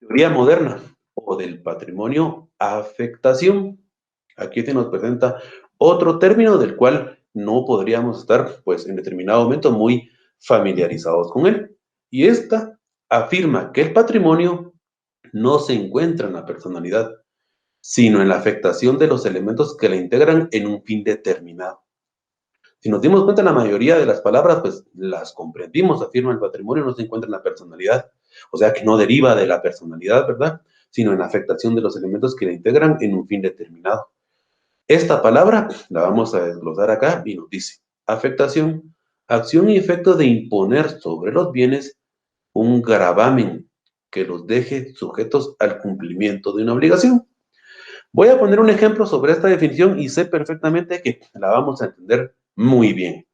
S1: teoría moderna o del patrimonio afectación. Aquí se nos presenta otro término del cual no podríamos estar, pues, en determinado momento muy familiarizados con él. Y esta afirma que el patrimonio no se encuentra en la personalidad, sino en la afectación de los elementos que la integran en un fin determinado. Si nos dimos cuenta, la mayoría de las palabras, pues las comprendimos, afirma el patrimonio no se encuentra en la personalidad, o sea que no deriva de la personalidad, ¿verdad? Sino en la afectación de los elementos que la integran en un fin determinado. Esta palabra la vamos a desglosar acá y nos dice, afectación, acción y efecto de imponer sobre los bienes un gravamen que los deje sujetos al cumplimiento de una obligación. Voy a poner un ejemplo sobre esta definición y sé perfectamente que la vamos a entender muy bien.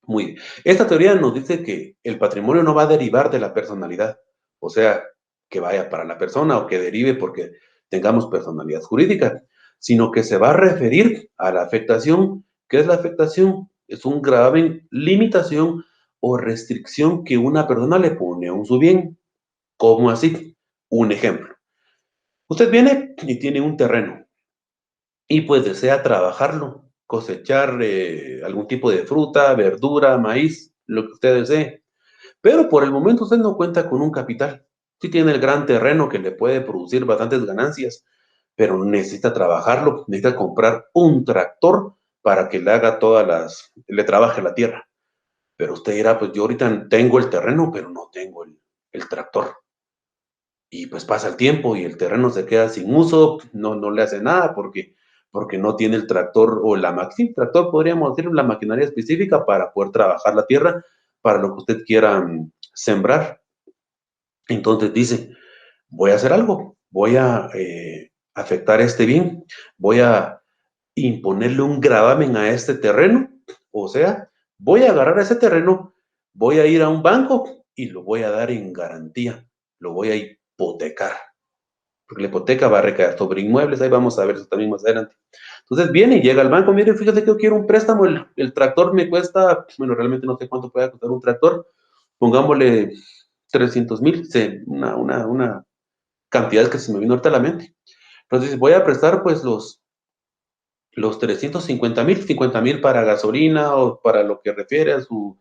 S1: Muy bien. Esta teoría nos dice que el patrimonio no va a derivar de la personalidad, o sea, que vaya para la persona o que derive porque tengamos personalidad jurídica, sino que se va a referir a la afectación. ¿Qué es la afectación? Es un gravamen, limitación o restricción que una persona le pone a un su bien. ¿Cómo así? Un ejemplo. Usted viene y tiene un terreno y pues desea trabajarlo, cosechar algún tipo de fruta, verdura, maíz, lo que usted desee. Pero por el momento usted no cuenta con un capital. Sí tiene el gran terreno que le puede producir bastantes ganancias, pero necesita trabajarlo, necesita comprar un tractor para que le haga le trabaje la tierra. Pero usted dirá, pues yo ahorita tengo el terreno, pero no tengo el tractor. Y pues pasa el tiempo y el terreno se queda sin uso, no le hace nada porque no tiene el tractor o sí, tractor podríamos decir la maquinaria específica para poder trabajar la tierra para lo que usted quiera sembrar. Entonces dice, voy a hacer algo, voy a afectar este bien, voy a imponerle un gravamen a este terreno, o sea, voy a agarrar ese terreno, voy a ir a un banco y lo voy a dar en garantía, lo voy a hipotecar, porque la hipoteca va a recaer sobre inmuebles, ahí vamos a ver eso también más adelante. Entonces viene y llega al banco, mire, fíjate que yo quiero un préstamo, el tractor me cuesta, bueno, realmente no sé cuánto puede costar un tractor, pongámosle 300,000, una cantidad que se me vino ahorita a la mente. Entonces voy a prestar pues los 350,000, 50,000 para gasolina o para lo que refiere a su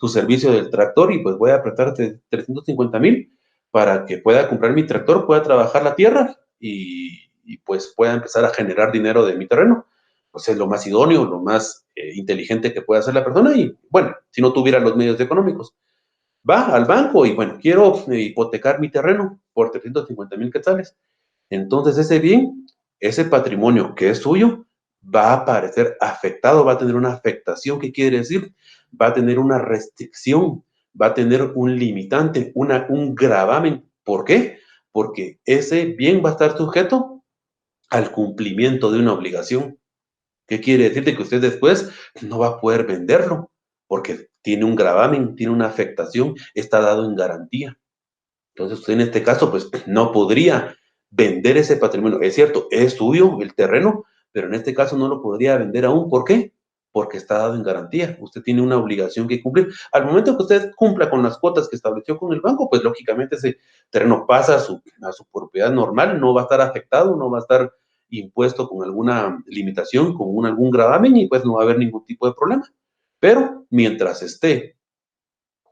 S1: servicio del tractor y pues voy a prestar 350,000 para que pueda comprar mi tractor, pueda trabajar la tierra y pues pueda empezar a generar dinero de mi terreno. Pues es lo más idóneo, lo más inteligente que puede hacer la persona y bueno, si no tuviera los medios económicos. Va al banco y bueno, quiero hipotecar mi terreno por 350,000 quetzales. Entonces ese bien, ese patrimonio que es suyo, va a aparecer afectado, va a tener una afectación. ¿Qué quiere decir? Va a tener una restricción, va a tener un limitante, un gravamen. ¿Por qué? Porque ese bien va a estar sujeto al cumplimiento de una obligación. ¿Qué quiere decir? De que usted después no va a poder venderlo porque tiene un gravamen, tiene una afectación, está dado en garantía. Entonces, usted en este caso, pues no podría vender ese patrimonio. Es cierto, es suyo el terreno, pero en este caso no lo podría vender aún. ¿Por qué? Porque está dado en garantía. Usted tiene una obligación que cumplir. Al momento que usted cumpla con las cuotas que estableció con el banco, pues lógicamente ese terreno pasa a su propiedad normal, no va a estar afectado, no va a estar impuesto con alguna limitación, con algún gravamen y pues no va a haber ningún tipo de problema. Pero mientras esté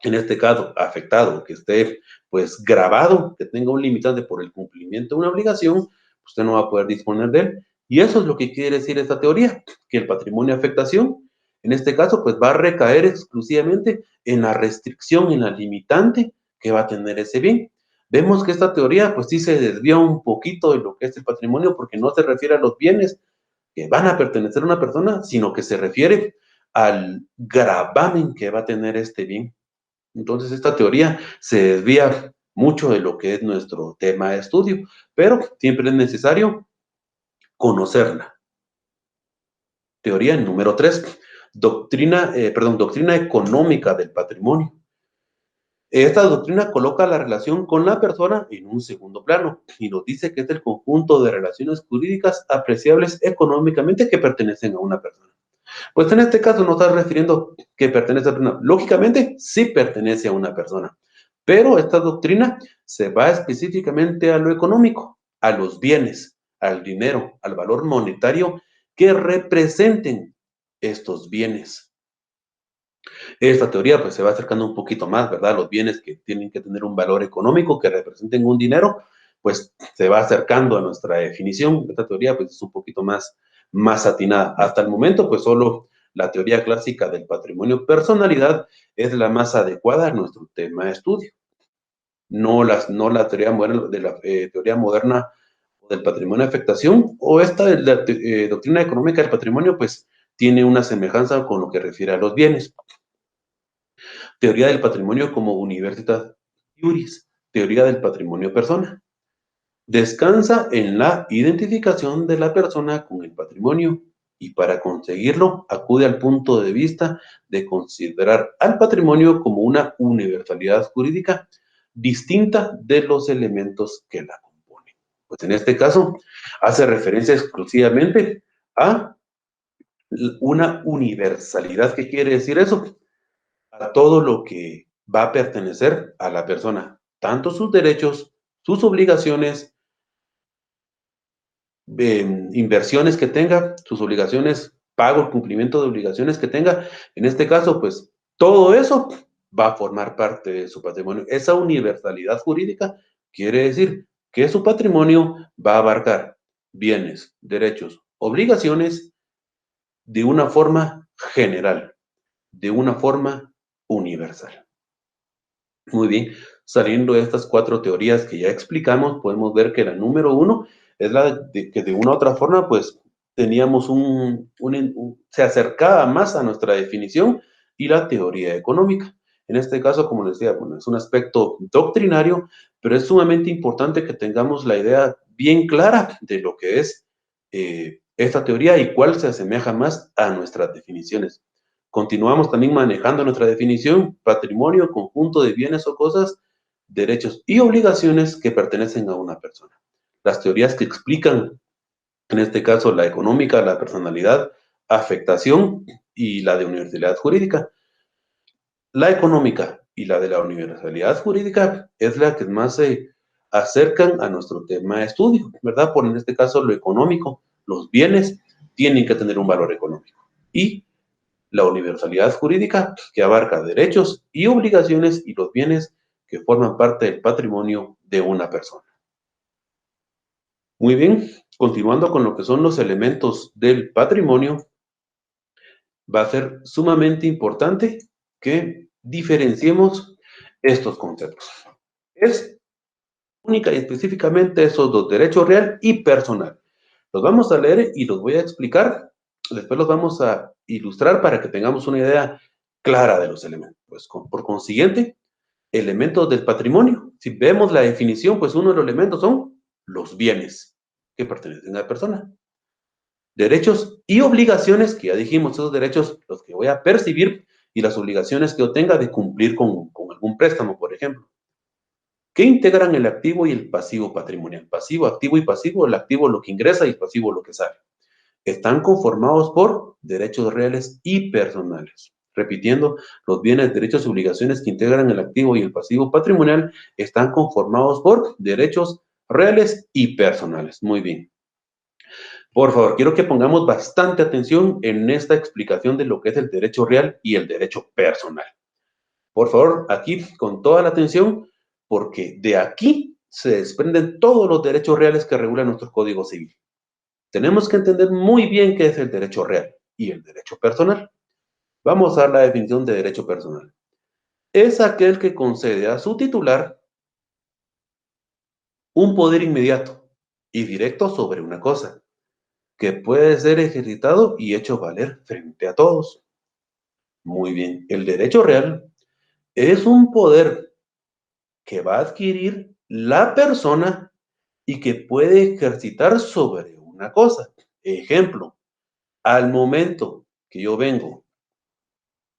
S1: en este caso afectado, que esté pues grabado, que tenga un limitante por el cumplimiento de una obligación, usted no va a poder disponer de él. Y eso es lo que quiere decir esta teoría, que el patrimonio de afectación, en este caso, pues va a recaer exclusivamente en la restricción, en la limitante que va a tener ese bien. Vemos que esta teoría, pues sí se desvía un poquito de lo que es el patrimonio, porque no se refiere a los bienes que van a pertenecer a una persona, sino que se refiere al gravamen que va a tener este bien. Entonces, esta teoría se desvía mucho de lo que es nuestro tema de estudio, pero siempre es necesario conocerla. Teoría número 3, doctrina económica del patrimonio. Esta doctrina coloca la relación con la persona en un segundo plano y nos dice que es el conjunto de relaciones jurídicas apreciables económicamente que pertenecen a una persona. Pues en este caso no está refiriendo que pertenece a una persona. Lógicamente, sí pertenece a una persona, pero esta doctrina se va específicamente a lo económico, a los bienes, al dinero, al valor monetario que representen estos bienes. Esta teoría pues se va acercando un poquito más, ¿verdad? Los bienes que tienen que tener un valor económico, que representen un dinero, pues se va acercando a nuestra definición. Esta teoría pues es un poquito más atinada. Hasta el momento pues solo la teoría clásica del patrimonio personalidad es la más adecuada a nuestro tema de estudio. No la teoría moderna de la teoría moderna del patrimonio de afectación o esta de la doctrina económica del patrimonio pues tiene una semejanza con lo que refiere a los bienes. Teoría del patrimonio como Universitas Iuris, teoría del patrimonio persona. Descansa en la identificación de la persona con el patrimonio y para conseguirlo acude al punto de vista de considerar al patrimonio como una universalidad jurídica distinta de los elementos que la componen. Pues en este caso hace referencia exclusivamente a una universalidad. ¿Qué quiere decir eso? A todo lo que va a pertenecer a la persona, tanto sus derechos, sus obligaciones, inversiones que tenga, sus obligaciones, pago, cumplimiento de obligaciones que tenga. En este caso, pues todo eso va a formar parte de su patrimonio. Esa universalidad jurídica quiere decir que su patrimonio va a abarcar bienes, derechos, obligaciones de una forma general, de una forma universal. Muy bien, saliendo de estas 4 teorías que ya explicamos, podemos ver que la número 1 es la de que de una u otra forma, pues, teníamos se acercaba más a nuestra definición y la teoría económica. En este caso, como les decía, bueno, es un aspecto doctrinario, pero es sumamente importante que tengamos la idea bien clara de lo que es esta teoría y cuál se asemeja más a nuestras definiciones. Continuamos también manejando nuestra definición: patrimonio, conjunto de bienes o cosas, derechos y obligaciones que pertenecen a una persona. Las teorías que explican, en este caso, la económica, la personalidad, afectación y la de universalidad jurídica. La económica y la de la universalidad jurídica es la que más se acercan a nuestro tema de estudio, ¿verdad? Por en este caso lo económico, los bienes tienen que tener un valor económico. Y la universalidad jurídica, que abarca derechos y obligaciones y los bienes que forman parte del patrimonio de una persona. Muy bien, continuando con lo que son los elementos del patrimonio, va a ser sumamente importante que diferenciemos estos conceptos. Es única y específicamente esos dos: derecho real y personal. Los vamos a leer y los voy a explicar. Después los vamos a ilustrar para que tengamos una idea clara de los elementos. Pues, por consiguiente, elementos del patrimonio. Si vemos la definición, pues uno de los elementos son los bienes que pertenecen a la persona. Derechos y obligaciones, que ya dijimos, esos derechos los que voy a percibir y las obligaciones que yo tenga de cumplir con algún préstamo, por ejemplo, que integran el activo y el pasivo patrimonial. Pasivo, activo y pasivo: el activo lo que ingresa y el pasivo lo que sale. Están conformados por derechos reales y personales. Repitiendo, los bienes, derechos y obligaciones que integran el activo y el pasivo patrimonial están conformados por derechos reales y personales. Muy bien. Por favor, quiero que pongamos bastante atención en esta explicación de lo que es el derecho real y el derecho personal. Por favor, aquí con toda la atención, porque de aquí se desprenden todos los derechos reales que regula nuestro Código Civil. Tenemos que entender muy bien qué es el derecho real y el derecho personal. Vamos a dar la definición de derecho personal. Es aquel que concede a su titular un poder inmediato y directo sobre una cosa, que puede ser ejercitado y hecho valer frente a todos. Muy bien, el derecho real es un poder que va a adquirir la persona y que puede ejercitar sobre una cosa. Ejemplo, al momento que yo vengo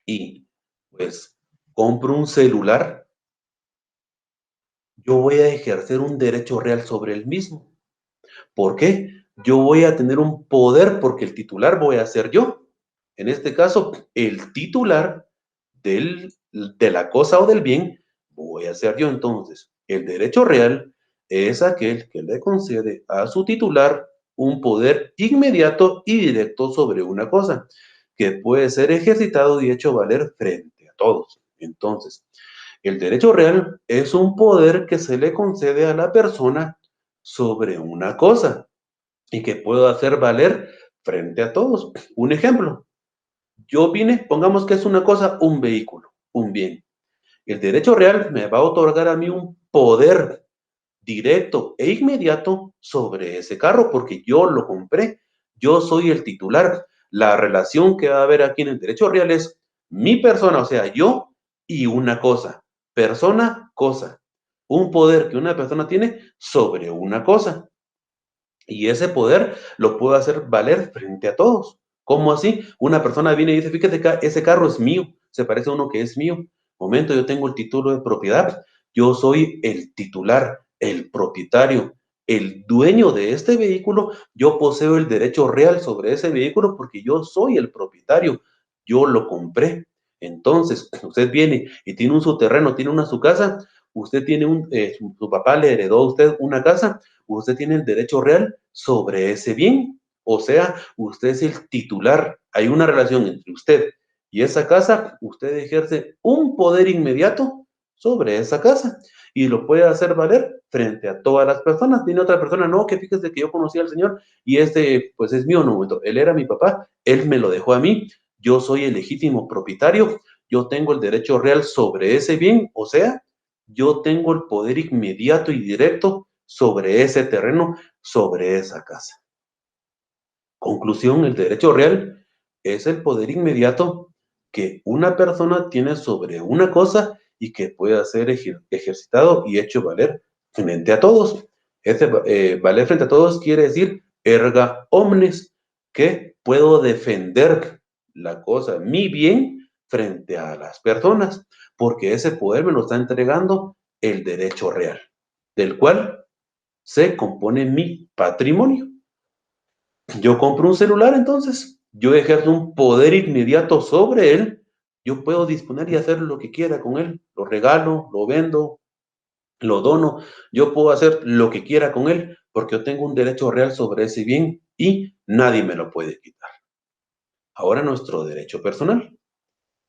S1: y pues compro un celular, yo voy a ejercer un derecho real sobre el mismo. ¿Por qué? Yo voy a tener un poder porque el titular voy a ser yo. En este caso, el titular de la cosa o del bien voy a ser yo. Entonces, el derecho real es aquel que le concede a su titular un poder inmediato y directo sobre una cosa, que puede ser ejercitado y hecho valer frente a todos. Entonces, el derecho real es un poder que se le concede a la persona sobre una cosa y que puedo hacer valer frente a todos. Un ejemplo: yo vine, pongamos que es una cosa, un vehículo, un bien. El derecho real me va a otorgar a mí un poder directo e inmediato sobre ese carro porque yo lo compré, yo soy el titular. La relación que va a haber aquí en el derecho real es mi persona, o sea, yo y una cosa. Persona, cosa. Un poder que una persona tiene sobre una cosa. Y ese poder lo puedo hacer valer frente a todos. ¿Cómo así? Una persona viene y dice: fíjate que ese carro es mío, se parece a uno que es mío. Momento, yo tengo el título de propiedad, yo soy el titular, el propietario, el dueño de este vehículo, yo poseo el derecho real sobre ese vehículo porque yo soy el propietario, yo lo compré. Entonces, usted viene y tiene un su terreno, tiene su casa, usted tiene su papá le heredó a usted una casa, usted tiene el derecho real sobre ese bien. O sea, usted es el titular. Hay una relación entre usted y esa casa, usted ejerce un poder inmediato sobre esa casa y lo puede hacer valer frente a todas las personas. Tiene otra persona, no, que fíjese que yo conocí al Señor y pues es mío, no, él era mi papá, él me lo dejó a mí, yo soy el legítimo propietario, yo tengo el derecho real sobre ese bien, o sea, yo tengo el poder inmediato y directo sobre ese terreno, sobre esa casa. Conclusión, el derecho real es el poder inmediato que una persona tiene sobre una cosa y que pueda ser ejercitado y hecho valer frente a todos. Valer frente a todos quiere decir erga omnes, que puedo defender la cosa, mi bien, frente a las personas, porque ese poder me lo está entregando el derecho real, del cual se compone mi patrimonio. Yo compro un celular, entonces, yo ejerzo un poder inmediato sobre él, yo puedo disponer y hacer lo que quiera con él, lo regalo, lo vendo, lo dono, yo puedo hacer lo que quiera con él, porque yo tengo un derecho real sobre ese bien y nadie me lo puede quitar. Ahora nuestro derecho personal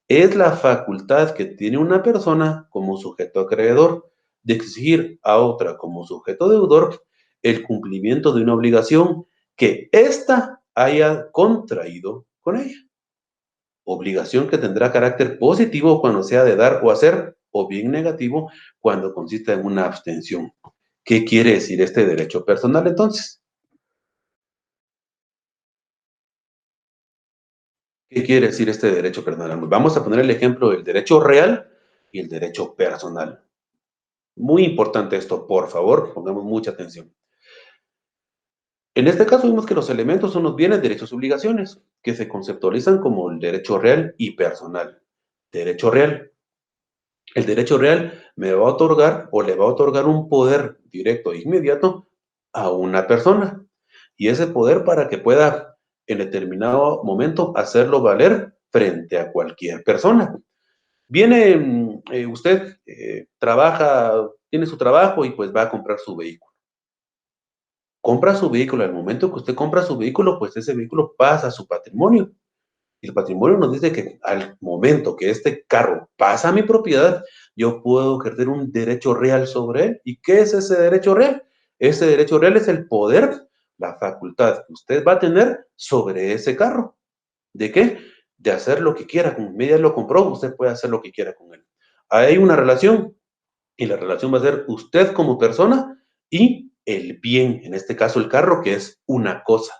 S1: es la facultad que tiene una persona como sujeto acreedor de exigir a otra como sujeto deudor el cumplimiento de una obligación que ésta haya contraído con ella. Obligación que tendrá carácter positivo cuando sea de dar o hacer, o bien negativo cuando consista en una abstención. ¿Qué quiere decir este derecho personal entonces? ¿Qué quiere decir este derecho personal? Vamos a poner el ejemplo del derecho real y el derecho personal. Muy importante esto, por favor, pongamos mucha atención. En este caso vimos que los elementos son los bienes, derechos y obligaciones, que se conceptualizan como el derecho real y personal. Derecho real. El derecho real me va a otorgar o le va a otorgar un poder directo e inmediato a una persona. Y ese poder para que pueda en determinado momento hacerlo valer frente a cualquier persona. Viene usted, trabaja, tiene su trabajo y pues va a comprar su vehículo. Compra su vehículo, al momento que usted compra su vehículo, pues ese vehículo pasa a su patrimonio. Y el patrimonio nos dice que al momento que este carro pasa a mi propiedad, yo puedo ejercer un derecho real sobre él. ¿Y qué es ese derecho real? Ese derecho real es el poder, la facultad que usted va a tener sobre ese carro. ¿De qué? De hacer lo que quiera. Como media lo compró, usted puede hacer lo que quiera con él. Hay una relación y la relación va a ser usted como persona y el bien, en este caso el carro, que es una cosa.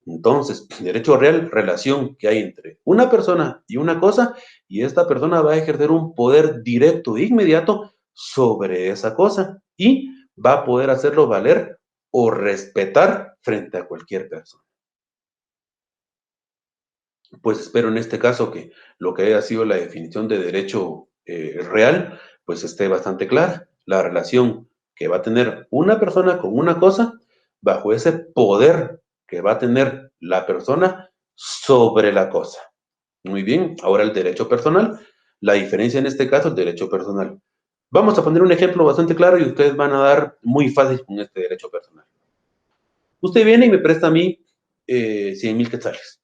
S1: Entonces, derecho real, relación que hay entre una persona y una cosa, y esta persona va a ejercer un poder directo e inmediato sobre esa cosa y va a poder hacerlo valer o respetar frente a cualquier persona. Pues espero en este caso que lo que haya sido la definición de derecho real, pues esté bastante clara. La relación que va a tener una persona con una cosa bajo ese poder que va a tener la persona sobre la cosa. Muy bien, ahora el derecho personal. La diferencia en este caso, el derecho personal. Vamos a poner un ejemplo bastante claro y ustedes van a dar muy fácil con este derecho personal. Usted viene y me presta a mí 100,000 quetzales.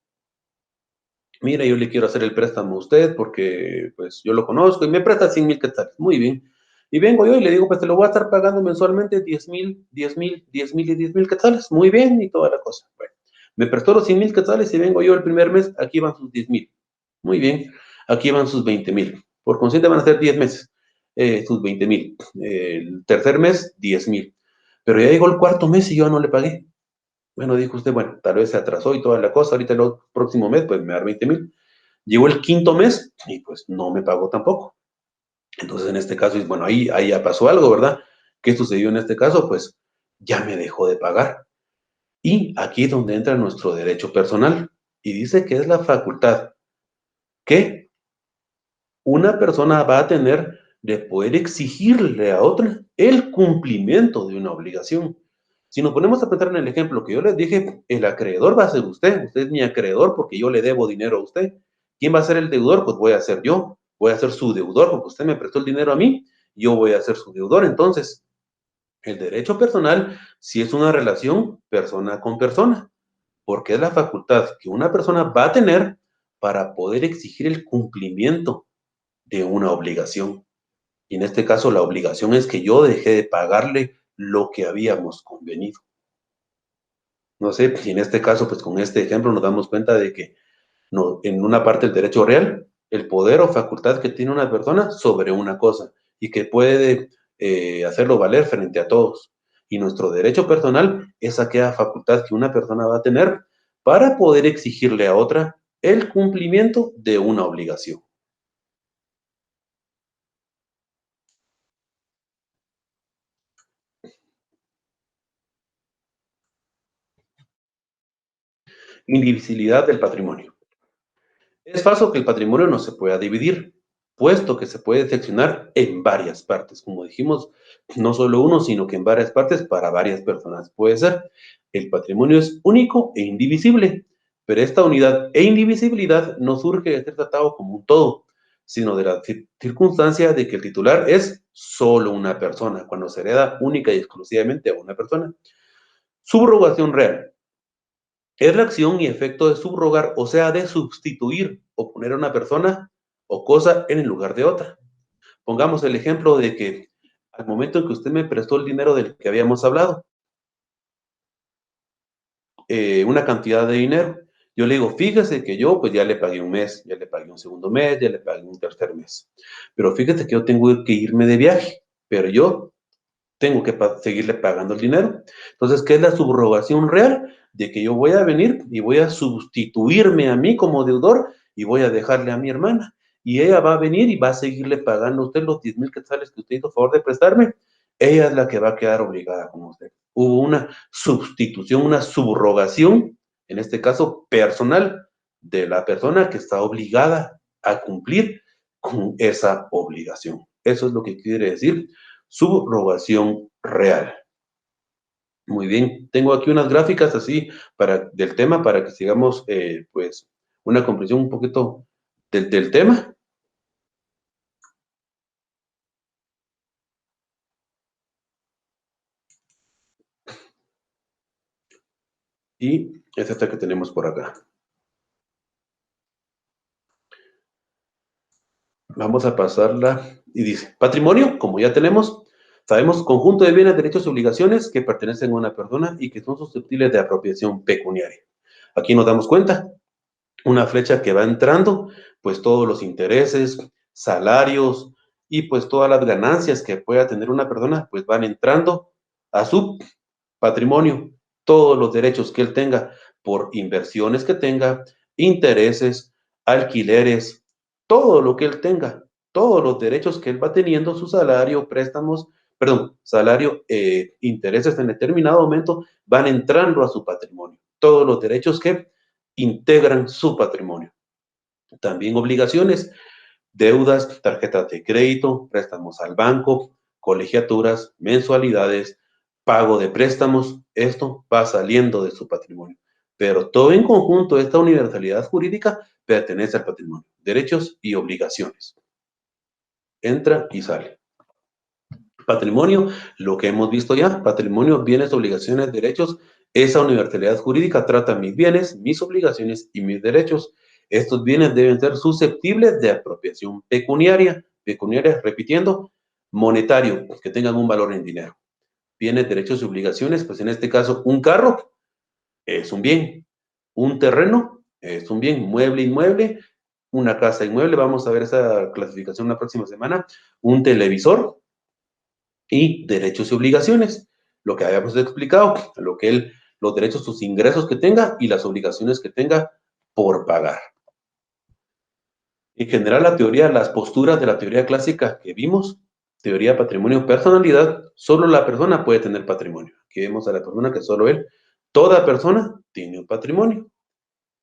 S1: Mira, yo le quiero hacer el préstamo a usted porque pues yo lo conozco y me presta 100,000 quetzales. Muy bien. Y vengo yo y le digo, pues te lo voy a estar pagando mensualmente 10,000, 10,000, 10,000 y 10,000 quetzales. Muy bien, y toda la cosa. Bueno, me prestó los 100,000 quetzales y vengo yo el primer mes, aquí van sus 10,000. Muy bien, aquí van sus 20,000. Por consiguiente van a ser 10 meses, sus 20,000. El tercer mes, 10,000. Pero ya llegó el cuarto mes y yo no le pagué. Bueno, dijo usted, bueno, tal vez se atrasó y toda la cosa, ahorita el próximo mes, pues me da 20,000. Llegó el quinto mes y pues no me pagó tampoco. Entonces, en este caso, bueno, ahí ya pasó algo, ¿verdad? ¿Qué sucedió en este caso? Pues ya me dejó de pagar. Y aquí es donde entra nuestro derecho personal. Y dice que es la facultad que una persona va a tener de poder exigirle a otra el cumplimiento de una obligación. Si nos ponemos a pensar en el ejemplo que yo les dije, el acreedor va a ser usted. Usted es mi acreedor porque yo le debo dinero a usted. ¿Quién va a ser el deudor? Pues voy a ser yo. Voy a ser su deudor porque usted me prestó el dinero a mí yo voy a ser su deudor. Entonces, el derecho personal sí es una relación persona con persona, porque es la facultad que una persona va a tener para poder exigir el cumplimiento de una obligación. Y en este caso, la obligación es que yo dejé de pagarle lo que habíamos convenido. No sé, y en este caso, pues con este ejemplo nos damos cuenta de que no, en una parte del derecho real, el poder o facultad que tiene una persona sobre una cosa y que puede hacerlo valer frente a todos. Y nuestro derecho personal es aquella facultad que una persona va a tener para poder exigirle a otra el cumplimiento de una obligación. Indivisibilidad del patrimonio. Es falso que el patrimonio no se pueda dividir, puesto que se puede seccionar en varias partes. Como dijimos, no solo uno, sino que en varias partes para varias personas. Puede ser. El patrimonio es único e indivisible, pero esta unidad e indivisibilidad no surge de ser tratado como un todo, sino de la circunstancia de que el titular es solo una persona, cuando se hereda única y exclusivamente a una persona. Subrogación real. Es la acción y efecto de subrogar, o sea, de sustituir o poner a una persona o cosa en el lugar de otra. Pongamos el ejemplo de que al momento en que usted me prestó el dinero del que habíamos hablado, una cantidad de dinero, yo le digo, fíjese que yo pues ya le pagué un mes, ya le pagué un segundo mes, ya le pagué un tercer mes. Pero fíjese que yo tengo que irme de viaje, pero yo tengo que seguirle pagando el dinero. Entonces, ¿qué es la subrogación real? De que yo voy a venir y voy a sustituirme a mí como deudor y voy a dejarle a mi hermana. Y ella va a venir y va a seguirle pagando a usted los 10,000 quetzales que usted hizo favor de prestarme. Ella es la que va a quedar obligada con usted. Hubo una sustitución, una subrogación, en este caso personal, de la persona que está obligada a cumplir con esa obligación. Eso es lo que quiere decir subrogación real. Muy bien, tengo aquí unas gráficas así del tema para que sigamos pues una comprensión un poquito del tema. Y es esta que tenemos por acá. Vamos a pasarla y dice, patrimonio, como ya tenemos, sabemos conjunto de bienes, derechos y obligaciones que pertenecen a una persona y que son susceptibles de apropiación pecuniaria. Aquí nos damos cuenta, una flecha que va entrando, pues todos los intereses, salarios y pues todas las ganancias que pueda tener una persona, pues van entrando a su patrimonio, todos los derechos que él tenga por inversiones que tenga, intereses, alquileres, todo lo que él tenga, todos los derechos que él va teniendo, su salario, préstamos, perdón, salario, intereses en determinado momento, van entrando a su patrimonio. Todos los derechos que integran su patrimonio. También obligaciones, deudas, tarjetas de crédito, préstamos al banco, colegiaturas, mensualidades, pago de préstamos, esto va saliendo de su patrimonio. Pero todo en conjunto, esta universalidad jurídica pertenece al patrimonio, derechos y obligaciones. Entra y sale. Patrimonio, lo que hemos visto ya, patrimonio, bienes, obligaciones, derechos, esa universalidad jurídica trata mis bienes, mis obligaciones y mis derechos. Estos bienes deben ser susceptibles de apropiación pecuniaria, repitiendo, monetario, que tengan un valor en dinero. Bienes, derechos y obligaciones, pues en este caso, un carro es un bien, un terreno es un bien, mueble, inmueble, una casa inmueble, vamos a ver esa clasificación la próxima semana, un televisor, y derechos y obligaciones, lo que habíamos explicado, lo que él, los derechos, sus ingresos que tenga y las obligaciones que tenga por pagar. En general, la teoría, las posturas de la teoría clásica que vimos, teoría, patrimonio, personalidad, solo la persona puede tener patrimonio. Aquí vemos a la persona que solo él, toda persona tiene un patrimonio.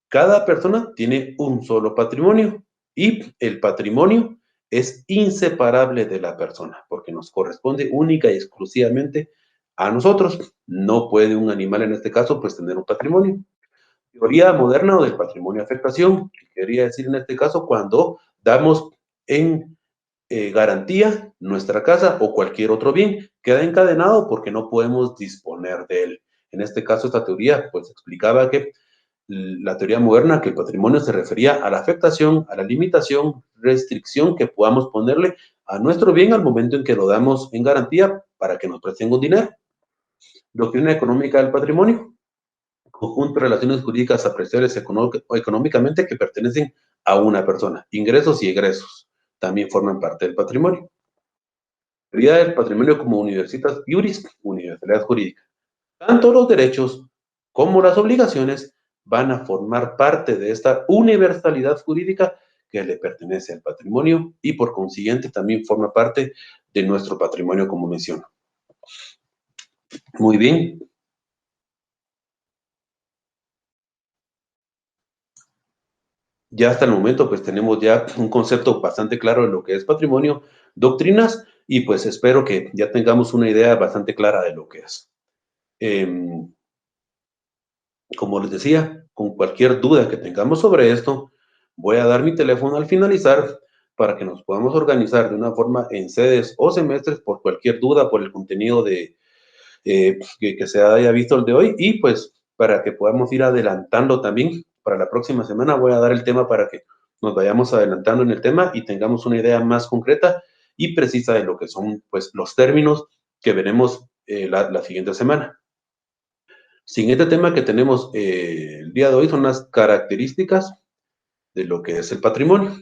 S1: Cada persona tiene un solo patrimonio y el patrimonio es inseparable de la persona porque nos corresponde única y exclusivamente a nosotros. No puede un animal en este caso pues tener un patrimonio. Teoría moderna o del patrimonio afectación, que quería decir en este caso cuando damos en garantía, nuestra casa o cualquier otro bien, queda encadenado porque no podemos disponer de él. En este caso, esta teoría pues explicaba que la teoría moderna, que el patrimonio se refería a la afectación, a la limitación, restricción que podamos ponerle a nuestro bien al momento en que lo damos en garantía para que nos presten un dinero. Doctrina económica del patrimonio, conjunto de relaciones jurídicas apreciables económicamente que pertenecen a una persona. Ingresos y egresos también forman parte del patrimonio. Teoría del patrimonio como universitas juris, universalidad jurídica. Tanto los derechos como las obligaciones van a formar parte de esta universalidad jurídica que le pertenece al patrimonio y por consiguiente también forma parte de nuestro patrimonio, como menciono. Muy bien. Ya hasta el momento pues tenemos ya un concepto bastante claro de lo que es patrimonio, doctrinas, y pues espero que ya tengamos una idea bastante clara de lo que es. Como les decía, con cualquier duda que tengamos sobre esto, voy a dar mi teléfono al finalizar para que nos podamos organizar de una forma en sedes o semestres por cualquier duda, por el contenido que se haya visto el de hoy y pues para que podamos ir adelantando también. Para la próxima semana voy a dar el tema para que nos vayamos adelantando en el tema y tengamos una idea más concreta y precisa de lo que son pues los términos que veremos la siguiente semana. Siguiente tema que tenemos el día de hoy son las características de lo que es el patrimonio.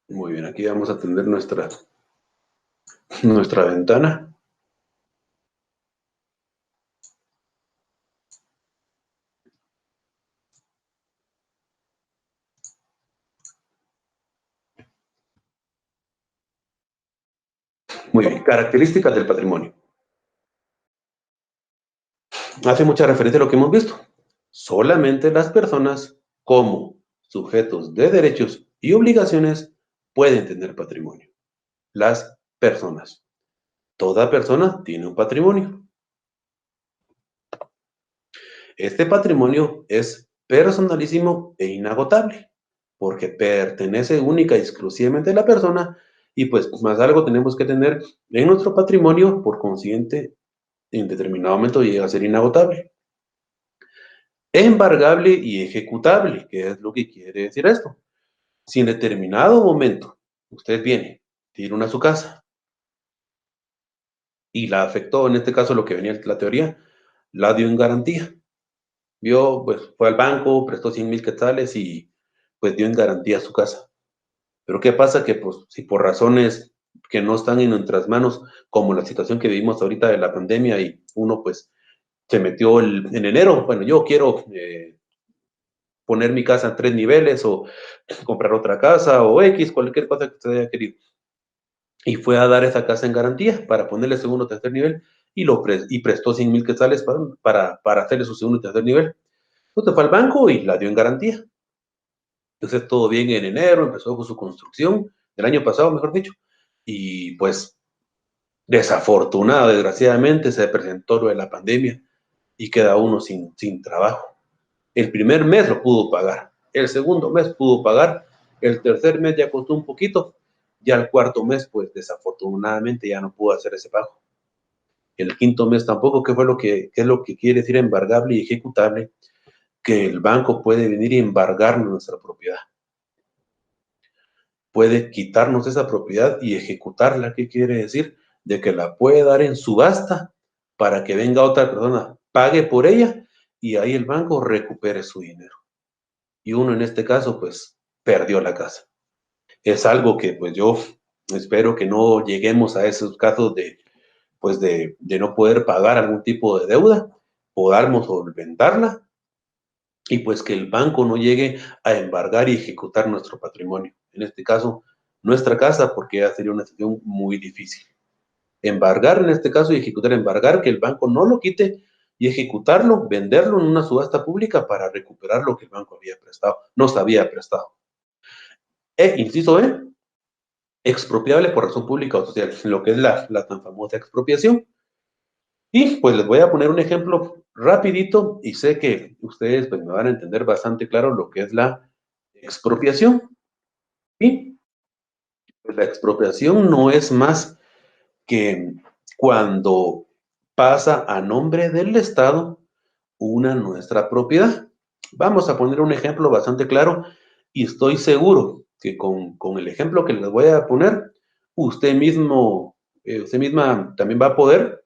S1: Muy bien, aquí vamos a tener nuestra ventana. Muy bien, características del patrimonio. Hace mucha referencia a lo que hemos visto. Solamente las personas como sujetos de derechos y obligaciones pueden tener patrimonio. Las personas. Toda persona tiene un patrimonio. Este patrimonio es personalísimo e inagotable, porque pertenece única y exclusivamente a la persona y pues más algo tenemos que tener en nuestro patrimonio, por consiguiente, en determinado momento llega a ser inagotable. Embargable y ejecutable, ¿qué es lo que quiere decir esto? Si en determinado momento usted viene, tiene una a su casa y la afectó, en este caso lo que venía la teoría, la dio en garantía. Vio, pues fue al banco, prestó 100,000 quetzales y pues dio en garantía su casa. Pero ¿qué pasa? Que pues si por razones que no están en nuestras manos, como la situación que vivimos ahorita de la pandemia y uno pues se metió en enero, bueno, yo quiero poner mi casa en 3 niveles o comprar otra casa o X, cualquier cosa que usted haya querido. Y fue a dar esa casa en garantía para ponerle segundo o tercer nivel y prestó 100,000 quetzales para hacerle su segundo y tercer nivel. Entonces fue al banco y la dio en garantía. Entonces todo bien en enero, empezó con su construcción, del año pasado, mejor dicho, y pues desafortunada, desgraciadamente, se presentó lo de la pandemia y queda uno sin trabajo. El primer mes lo pudo pagar, el segundo mes pudo pagar, el tercer mes ya costó un poquito, ya el cuarto mes, pues desafortunadamente ya no pudo hacer ese pago. El quinto mes tampoco, ¿qué es lo que quiere decir embargable y ejecutable? Que el banco puede venir y embargar nuestra propiedad. Puede quitarnos esa propiedad y ejecutarla. ¿Qué quiere decir? De que la puede dar en subasta para que venga otra persona, pague por ella y ahí el banco recupere su dinero. Y uno en este caso, pues, perdió la casa. Es algo que, pues, yo espero que no lleguemos a esos casos pues, de no poder pagar algún tipo de deuda, podamos solventarla y pues que el banco no llegue a embargar y ejecutar nuestro patrimonio. En este caso, nuestra casa, porque ya sería una situación muy difícil. Embargar en este caso y ejecutar, embargar, que el banco no lo quite y ejecutarlo, venderlo en una subasta pública para recuperar lo que el banco había prestado, nos había prestado. Inciso expropiable por razón pública o social, lo que es la tan famosa expropiación. Y pues les voy a poner un ejemplo rapidito y sé que ustedes pues me van a entender bastante claro lo que es la expropiación. Y pues, la expropiación no es más que cuando pasa a nombre del Estado una nuestra propiedad. Vamos a poner un ejemplo bastante claro y estoy seguro que con el ejemplo que les voy a poner, usted mismo, usted misma también va a poder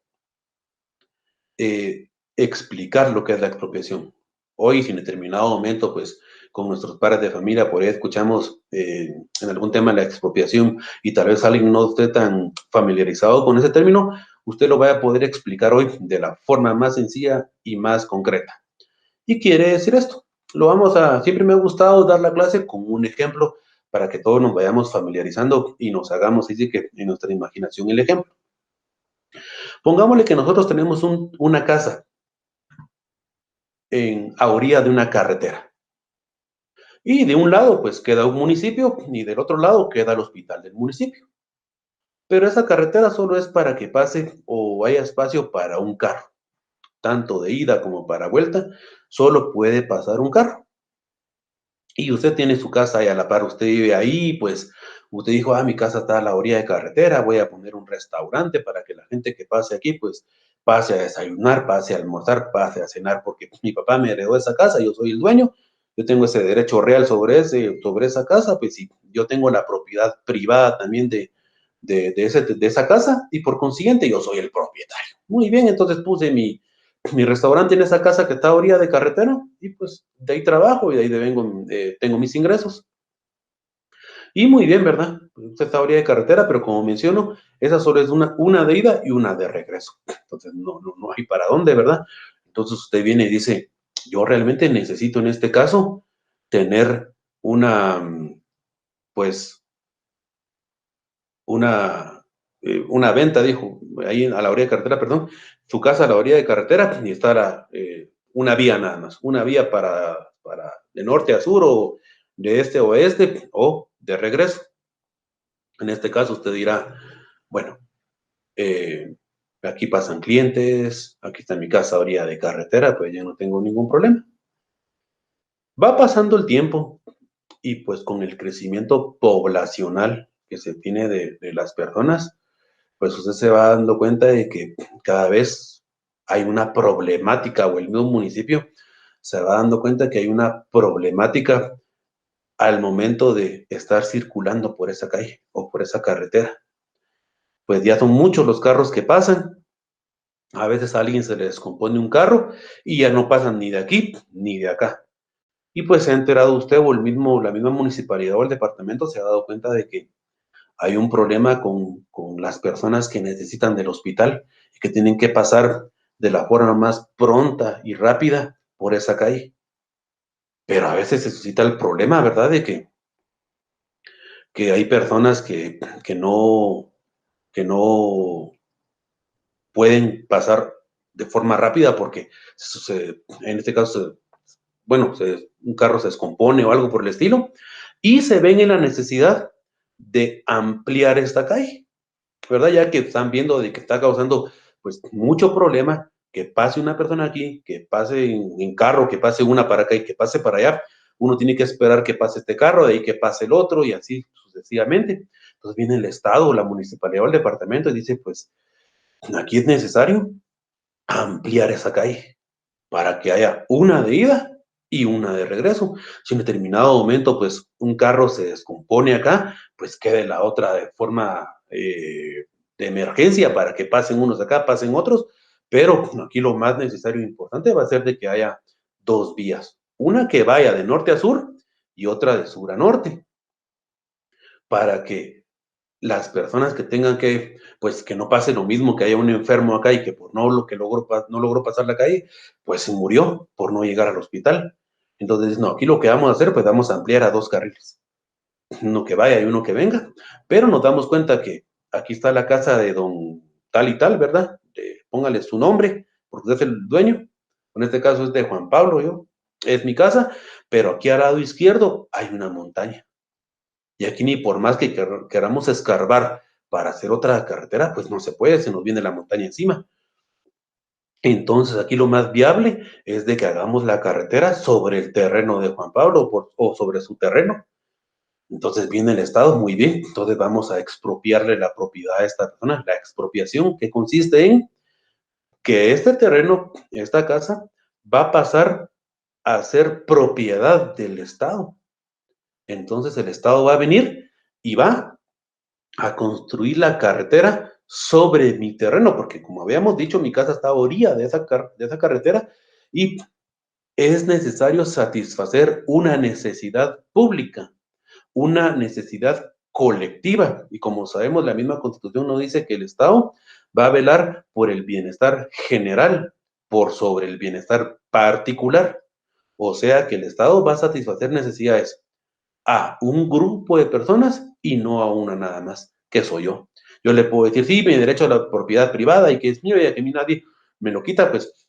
S1: explicar lo que es la expropiación. Hoy, si en determinado momento, pues con nuestros padres de familia, por ahí escuchamos en algún tema la expropiación y tal vez alguien no esté tan familiarizado con ese término, usted lo va a poder explicar hoy de la forma más sencilla y más concreta. Y quiere decir esto, siempre me ha gustado dar la clase con un ejemplo para que todos nos vayamos familiarizando y nos hagamos, así que en nuestra imaginación el ejemplo. Pongámosle que nosotros tenemos una casa a orilla de una carretera. Y de un lado, pues queda un municipio y del otro lado queda el hospital del municipio. Pero esa carretera solo es para que pase o haya espacio para un carro. Tanto de ida como para vuelta, solo puede pasar un carro. Y usted tiene su casa ahí a la par, usted vive ahí, pues usted dijo, mi casa está a la orilla de carretera, voy a poner un restaurante para que la gente que pase aquí, pues pase a desayunar, pase a almorzar, pase a cenar, porque mi papá me heredó esa casa, yo soy el dueño, yo tengo ese derecho real sobre esa casa, pues sí, yo tengo la propiedad privada también de esa casa y por consiguiente yo soy el propietario. Muy bien, entonces puse mi restaurante en esa casa que está a orilla de carretera y pues de ahí trabajo y de ahí tengo mis ingresos. Y muy bien, ¿verdad? Usted está a orilla de carretera, pero como menciono, esa solo es una de ida y una de regreso. Entonces no hay para dónde, ¿verdad? Entonces usted viene y dice, yo realmente necesito en este caso tener una, pues, una venta, dijo, ahí a la orilla de carretera, perdón, su casa a la orilla de carretera y está una vía nada más, una vía para de norte a sur o de este a oeste o de regreso. En este caso usted dirá, bueno, eh, aquí pasan clientes, aquí está mi casa a orilla de carretera, pues ya no tengo ningún problema. Va pasando el tiempo y pues con el crecimiento poblacional que se tiene de las personas, pues usted se va dando cuenta de que cada vez hay una problemática, o el mismo municipio se va dando cuenta que hay una problemática al momento de estar circulando por esa calle o por esa carretera. Pues ya son muchos los carros que pasan. A veces a alguien se le descompone un carro y ya no pasan ni de aquí ni de acá. Y pues se ha enterado usted o la misma municipalidad o el departamento se ha dado cuenta de que hay un problema con las personas que necesitan del hospital y que tienen que pasar de la forma más pronta y rápida por esa calle. Pero a veces se suscita el problema, ¿verdad? De que hay personas que no pueden pasar de forma rápida porque en este caso, bueno, un carro se descompone o algo por el estilo y se ven en la necesidad de ampliar esta calle. ¿Verdad? Ya que están viendo de que está causando pues mucho problema que pase una persona aquí, que pase en carro, que pase una para acá y que pase para allá. Uno tiene que esperar que pase este carro, de ahí que pase el otro y así sucesivamente. Entonces viene el Estado, la municipalidad o el departamento y dice, pues aquí es necesario ampliar esa calle para que haya una de ida y una de regreso. Si en determinado momento, pues, un carro se descompone acá, pues quede la otra de forma de emergencia para que pasen unos acá, pasen otros, pero aquí lo más necesario e importante va a ser de que haya dos vías, una que vaya de norte a sur y otra de sur a norte, para que las personas que tengan pues que no pase lo mismo, que haya un enfermo acá y que por no logró pasar la calle, pues se murió por no llegar al hospital. Entonces, no, aquí lo que vamos a hacer, pues vamos a ampliar a dos carriles, uno que vaya y uno que venga, pero nos damos cuenta que aquí está la casa de don tal y tal, ¿verdad? Póngale su nombre, porque usted es el dueño, en este caso es de Juan Pablo, es mi casa, pero aquí al lado izquierdo hay una montaña. Y aquí ni por más que queramos escarbar para hacer otra carretera, pues no se puede, se nos viene la montaña encima. Entonces, aquí lo más viable es de que hagamos la carretera sobre el terreno de Juan Pablo o sobre su terreno. Entonces viene el Estado, muy bien, entonces vamos a expropiarle la propiedad a esta persona. La expropiación, que consiste en que este terreno, esta casa, va a pasar a ser propiedad del Estado. Entonces el Estado va a venir y va a construir la carretera sobre mi terreno, porque como habíamos dicho, mi casa está a orilla de esa carretera y es necesario satisfacer una necesidad pública, una necesidad colectiva. Y como sabemos, la misma Constitución nos dice que el Estado va a velar por el bienestar general por sobre el bienestar particular. O sea que el Estado va a satisfacer necesidades a un grupo de personas y no a una nada más, que soy yo. Yo le puedo decir, sí, mi derecho a la propiedad privada y que es mío y a que a mí nadie me lo quita, pues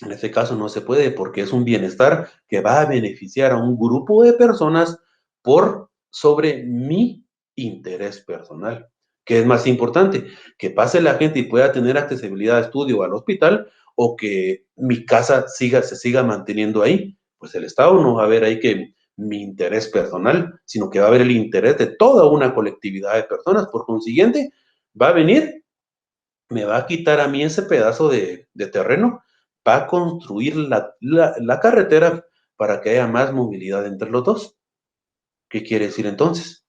S1: en este caso no se puede porque es un bienestar que va a beneficiar a un grupo de personas por sobre mi interés personal. ¿Qué es más importante? Que pase la gente y pueda tener accesibilidad a estudio al hospital o que mi casa se siga manteniendo ahí. Pues el Estado no va a ver ahí que mi interés personal, sino que va a haber el interés de toda una colectividad de personas. Por consiguiente, va a venir, me va a quitar a mí ese pedazo de terreno, va a construir la carretera para que haya más movilidad entre los dos. ¿Qué quiere decir entonces?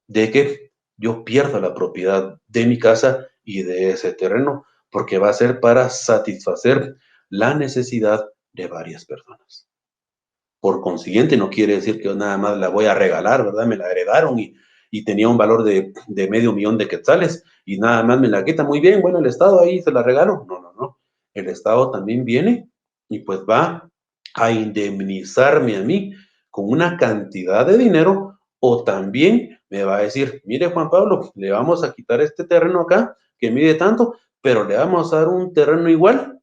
S1: De que yo pierdo la propiedad de mi casa y de ese terreno, porque va a ser para satisfacer la necesidad de varias personas. Por consiguiente, no quiere decir que yo nada más la voy a regalar, ¿verdad? Me la heredaron y tenía un valor de $500,000 de quetzales y nada más me la quita. Muy bien, bueno, el Estado ahí se la regalo. No, no, no. El Estado también viene y pues va a indemnizarme a mí con una cantidad de dinero o también me va a decir, mire Juan Pablo, le vamos a quitar este terreno acá que mide tanto, pero le vamos a dar un terreno igual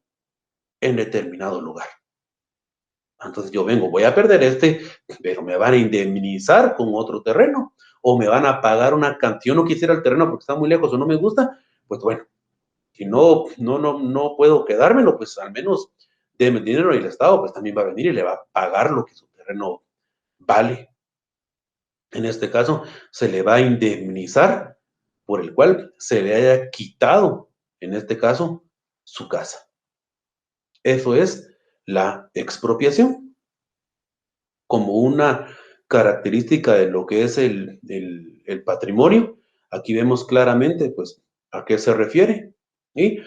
S1: en determinado lugar. Entonces yo vengo, voy a perder este, pero me van a indemnizar con otro terreno o me van a pagar una cantidad. Yo no quisiera el terreno porque está muy lejos o no me gusta, pues bueno, si no puedo quedármelo, pues al menos déme el dinero y el Estado pues también va a venir y le va a pagar lo que su terreno vale. En este caso, se le va a indemnizar por el cual se le haya quitado, en este caso, su casa. Eso es la expropiación. Como una característica de lo que es el patrimonio. Aquí vemos claramente, pues, a qué se refiere. Y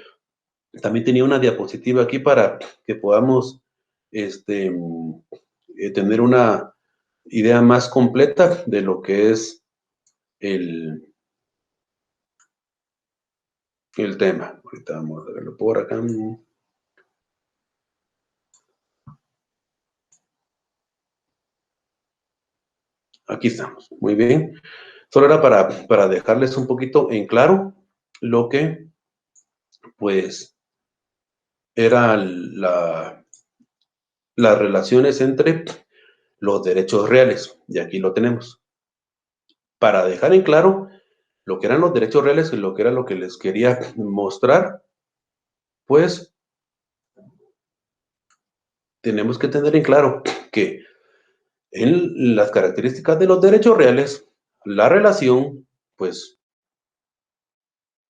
S1: también tenía una diapositiva aquí para que podamos tener una idea más completa de lo que es el, el tema. Ahorita vamos a verlo por acá. Aquí estamos. Muy bien. Solo era para dejarles un poquito en claro lo que, pues, era las relaciones entre los derechos reales. Y aquí lo tenemos. Para dejar en claro lo que eran los derechos reales y lo que era lo que les quería mostrar, pues tenemos que tener en claro que en las características de los derechos reales, la relación, pues,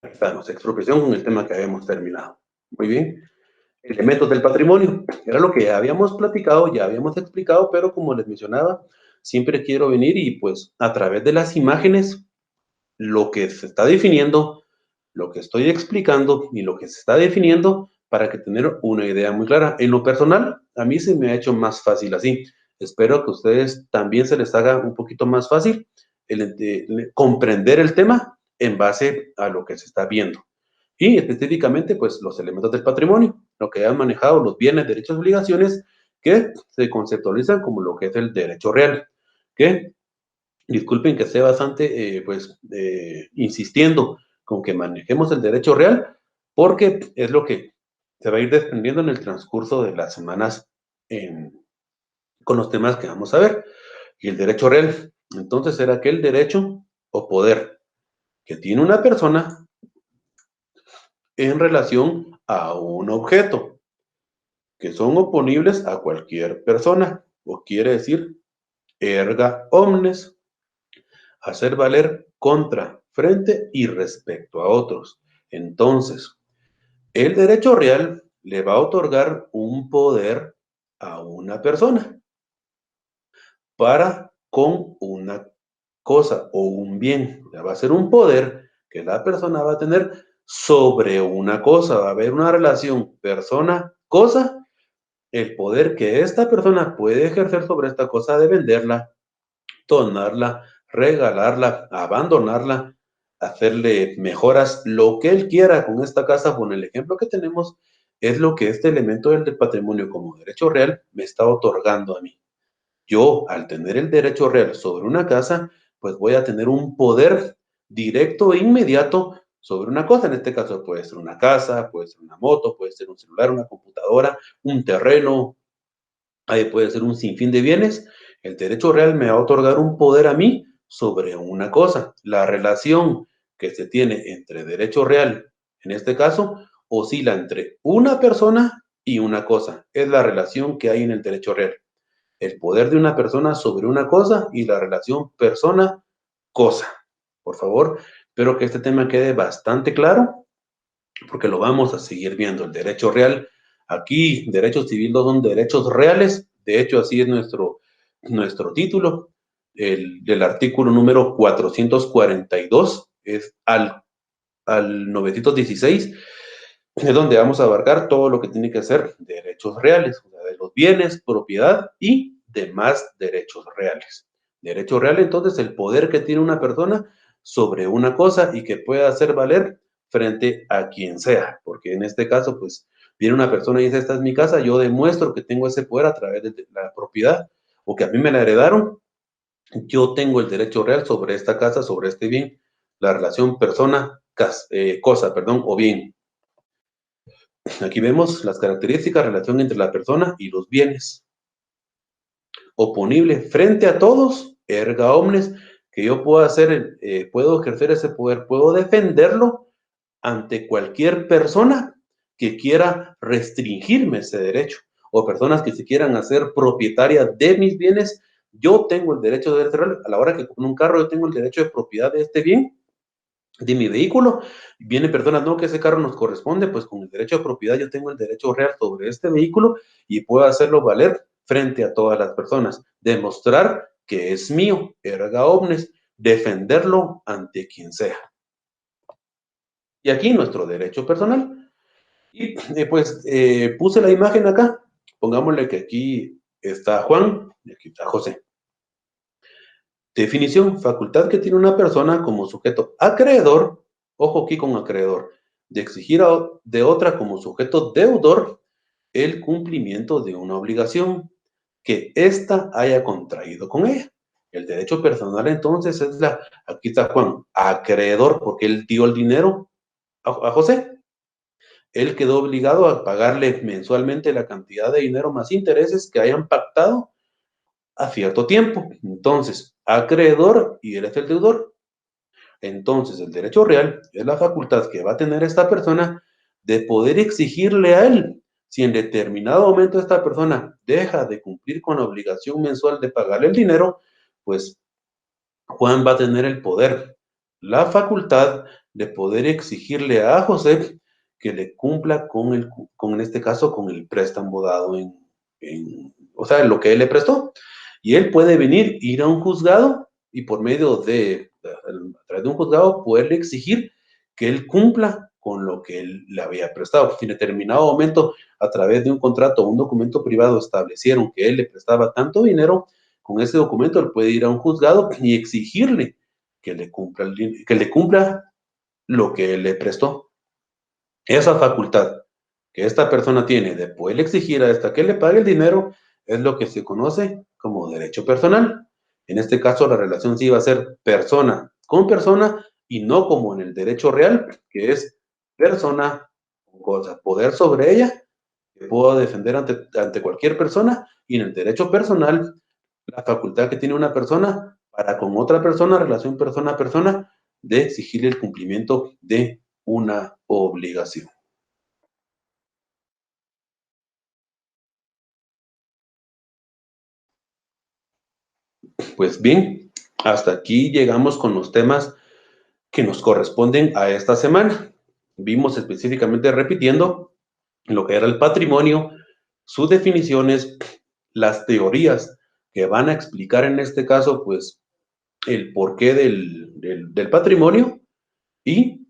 S1: estamos, expropiación con el tema que habíamos terminado. Muy bien. Elementos del patrimonio. Era lo que ya habíamos platicado, ya habíamos explicado, pero como les mencionaba, siempre quiero venir y pues a través de las imágenes, lo que se está definiendo, lo que estoy explicando y lo que se está definiendo para que tener una idea muy clara. En lo personal, a mí se me ha hecho más fácil así. Espero que a ustedes también se les haga un poquito más fácil comprender el tema en base a lo que se está viendo. Y específicamente, pues los elementos del patrimonio, lo que han manejado los bienes, derechos y obligaciones que se conceptualizan como lo que es el derecho real. Que disculpen que esté bastante, insistiendo con que manejemos el derecho real, porque es lo que se va a ir desprendiendo en el transcurso de las semanas con los temas que vamos a ver. Y el derecho real, entonces, era aquel derecho o poder que tiene una persona en relación a un objeto, que son oponibles a cualquier persona, o quiere decir erga omnes, hacer valer contra, frente y respecto a otros. Entonces, el derecho real le va a otorgar un poder a una persona para con una cosa o un bien. O sea, va a ser un poder que la persona va a tener sobre una cosa. Va a haber una relación persona-cosa. El poder que esta persona puede ejercer sobre esta cosa de venderla, donarla, regalarla, abandonarla, hacerle mejoras, lo que él quiera con esta casa, con el ejemplo que tenemos, es lo que este elemento del patrimonio como derecho real me está otorgando a mí. Yo, al tener el derecho real sobre una casa, pues voy a tener un poder directo e inmediato sobre una cosa. En este caso puede ser una casa, puede ser una moto, puede ser un celular, una computadora, un terreno, ahí puede ser un sinfín de bienes. El derecho real me va a otorgar un poder a mí sobre una cosa. La relación que se tiene entre derecho real, en este caso, oscila entre una persona y una cosa. Es la relación que hay en el derecho real. El poder de una persona sobre una cosa y la relación persona-cosa. Por favor, espero que este tema quede bastante claro porque lo vamos a seguir viendo. El derecho real, aquí, derecho civil no son derechos reales. De hecho, así es nuestro título. El artículo número 442 es al 916, es donde vamos a abarcar todo lo que tiene que ser derechos reales, o sea, de los bienes, propiedad y demás derechos reales. Derecho real, entonces, el poder que tiene una persona sobre una cosa y que pueda hacer valer frente a quien sea, porque en este caso, pues, viene una persona y dice, esta es mi casa, yo demuestro que tengo ese poder a través de la propiedad o que a mí me la heredaron, yo tengo el derecho real sobre esta casa, sobre este bien, la relación persona-cosa, o bien. Aquí vemos las características, relación entre la persona y los bienes. Oponible frente a todos, erga omnes, que yo puedo hacer, puedo ejercer ese poder, puedo defenderlo ante cualquier persona que quiera restringirme ese derecho, o personas que se quieran hacer propietarias de mis bienes. Yo tengo el derecho de a la hora que con un carro yo tengo el derecho de propiedad de este bien, de mi vehículo. Vienen personas, no, que ese carro nos corresponde, pues con el derecho de propiedad yo tengo el derecho real sobre este vehículo y puedo hacerlo valer frente a todas las personas. Demostrar que es mío, erga omnes, defenderlo ante quien sea. Y aquí nuestro derecho personal. Y puse la imagen acá. Pongámosle que aquí está Juan y aquí está José. Definición, facultad que tiene una persona como sujeto acreedor, ojo aquí con acreedor, de exigir de otra como sujeto deudor el cumplimiento de una obligación que ésta haya contraído con ella. El derecho personal entonces es aquí está Juan, acreedor, porque él dio el dinero a José. Él quedó obligado a pagarle mensualmente la cantidad de dinero más intereses que hayan pactado a cierto tiempo. Entonces, acreedor y él es el deudor. Entonces, el derecho real es la facultad que va a tener esta persona de poder exigirle a él, si en determinado momento esta persona deja de cumplir con la obligación mensual de pagarle el dinero, pues Juan va a tener el poder, la facultad de poder exigirle a José que le cumpla en este caso, con el préstamo dado o sea, lo que él le prestó. Y él puede venir, ir a un juzgado y por medio a través de un juzgado, poderle exigir que él cumpla con lo que él le había prestado. Si en determinado momento, a través de un contrato o un documento privado, establecieron que él le prestaba tanto dinero, con ese documento él puede ir a un juzgado y exigirle que le cumpla lo que él le prestó. Esa facultad que esta persona tiene de poder exigir a esta que le pague el dinero es lo que se conoce como derecho personal. En este caso, la relación sí va a ser persona con persona y no como en el derecho real, que es persona con cosa, poder sobre ella, que puedo defender ante cualquier persona, y en el derecho personal, la facultad que tiene una persona para con otra persona, relación persona a persona, de exigirle el cumplimiento de una obligación. Pues bien, hasta aquí llegamos con los temas que nos corresponden a esta semana. Vimos específicamente repitiendo lo que era el patrimonio, sus definiciones, las teorías que van a explicar en este caso, pues, el porqué del patrimonio y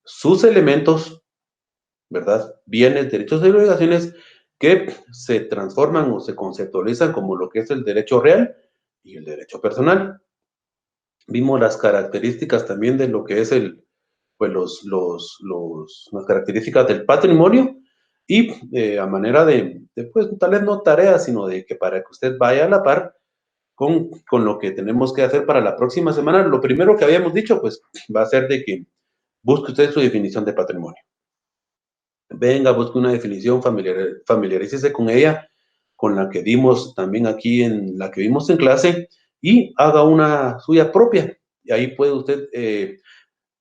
S1: sus elementos, ¿verdad? Bienes, derechos y obligaciones que se transforman o se conceptualizan como lo que es el derecho real y el derecho personal. Vimos las características también de lo que es pues las características del patrimonio y a manera pues tal vez no tarea, sino de que para que usted vaya a la par con lo que tenemos que hacer para la próxima semana. Lo primero que habíamos dicho, pues va a ser de que busque usted su definición de patrimonio. Venga, busque una definición, familiarícese con ella, con la que vimos también aquí en la que vimos en clase y haga una suya propia. Y ahí puede usted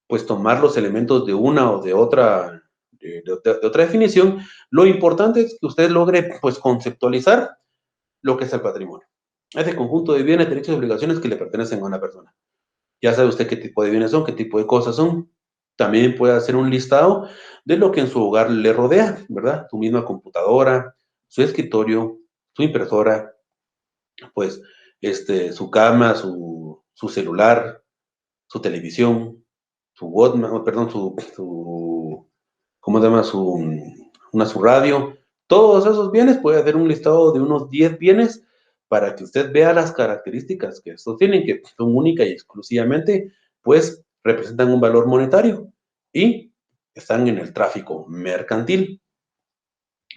S1: pues tomar los elementos de una o de otra, de otra definición. Lo importante es que usted logre pues conceptualizar lo que es el patrimonio. Ese conjunto de bienes, derechos y obligaciones que le pertenecen a una persona. Ya sabe usted qué tipo de bienes son, qué tipo de cosas son. También puede hacer un listado de lo que en su hogar le rodea, ¿verdad? Tu misma computadora, su escritorio, su impresora, pues, su cama, su celular, su televisión, su Walkman, perdón, ¿cómo se llama? Su radio. Todos esos bienes, puede hacer un listado de unos 10 bienes para que usted vea las características que estos tienen, que son únicas y exclusivamente, pues, representan un valor monetario y están en el tráfico mercantil.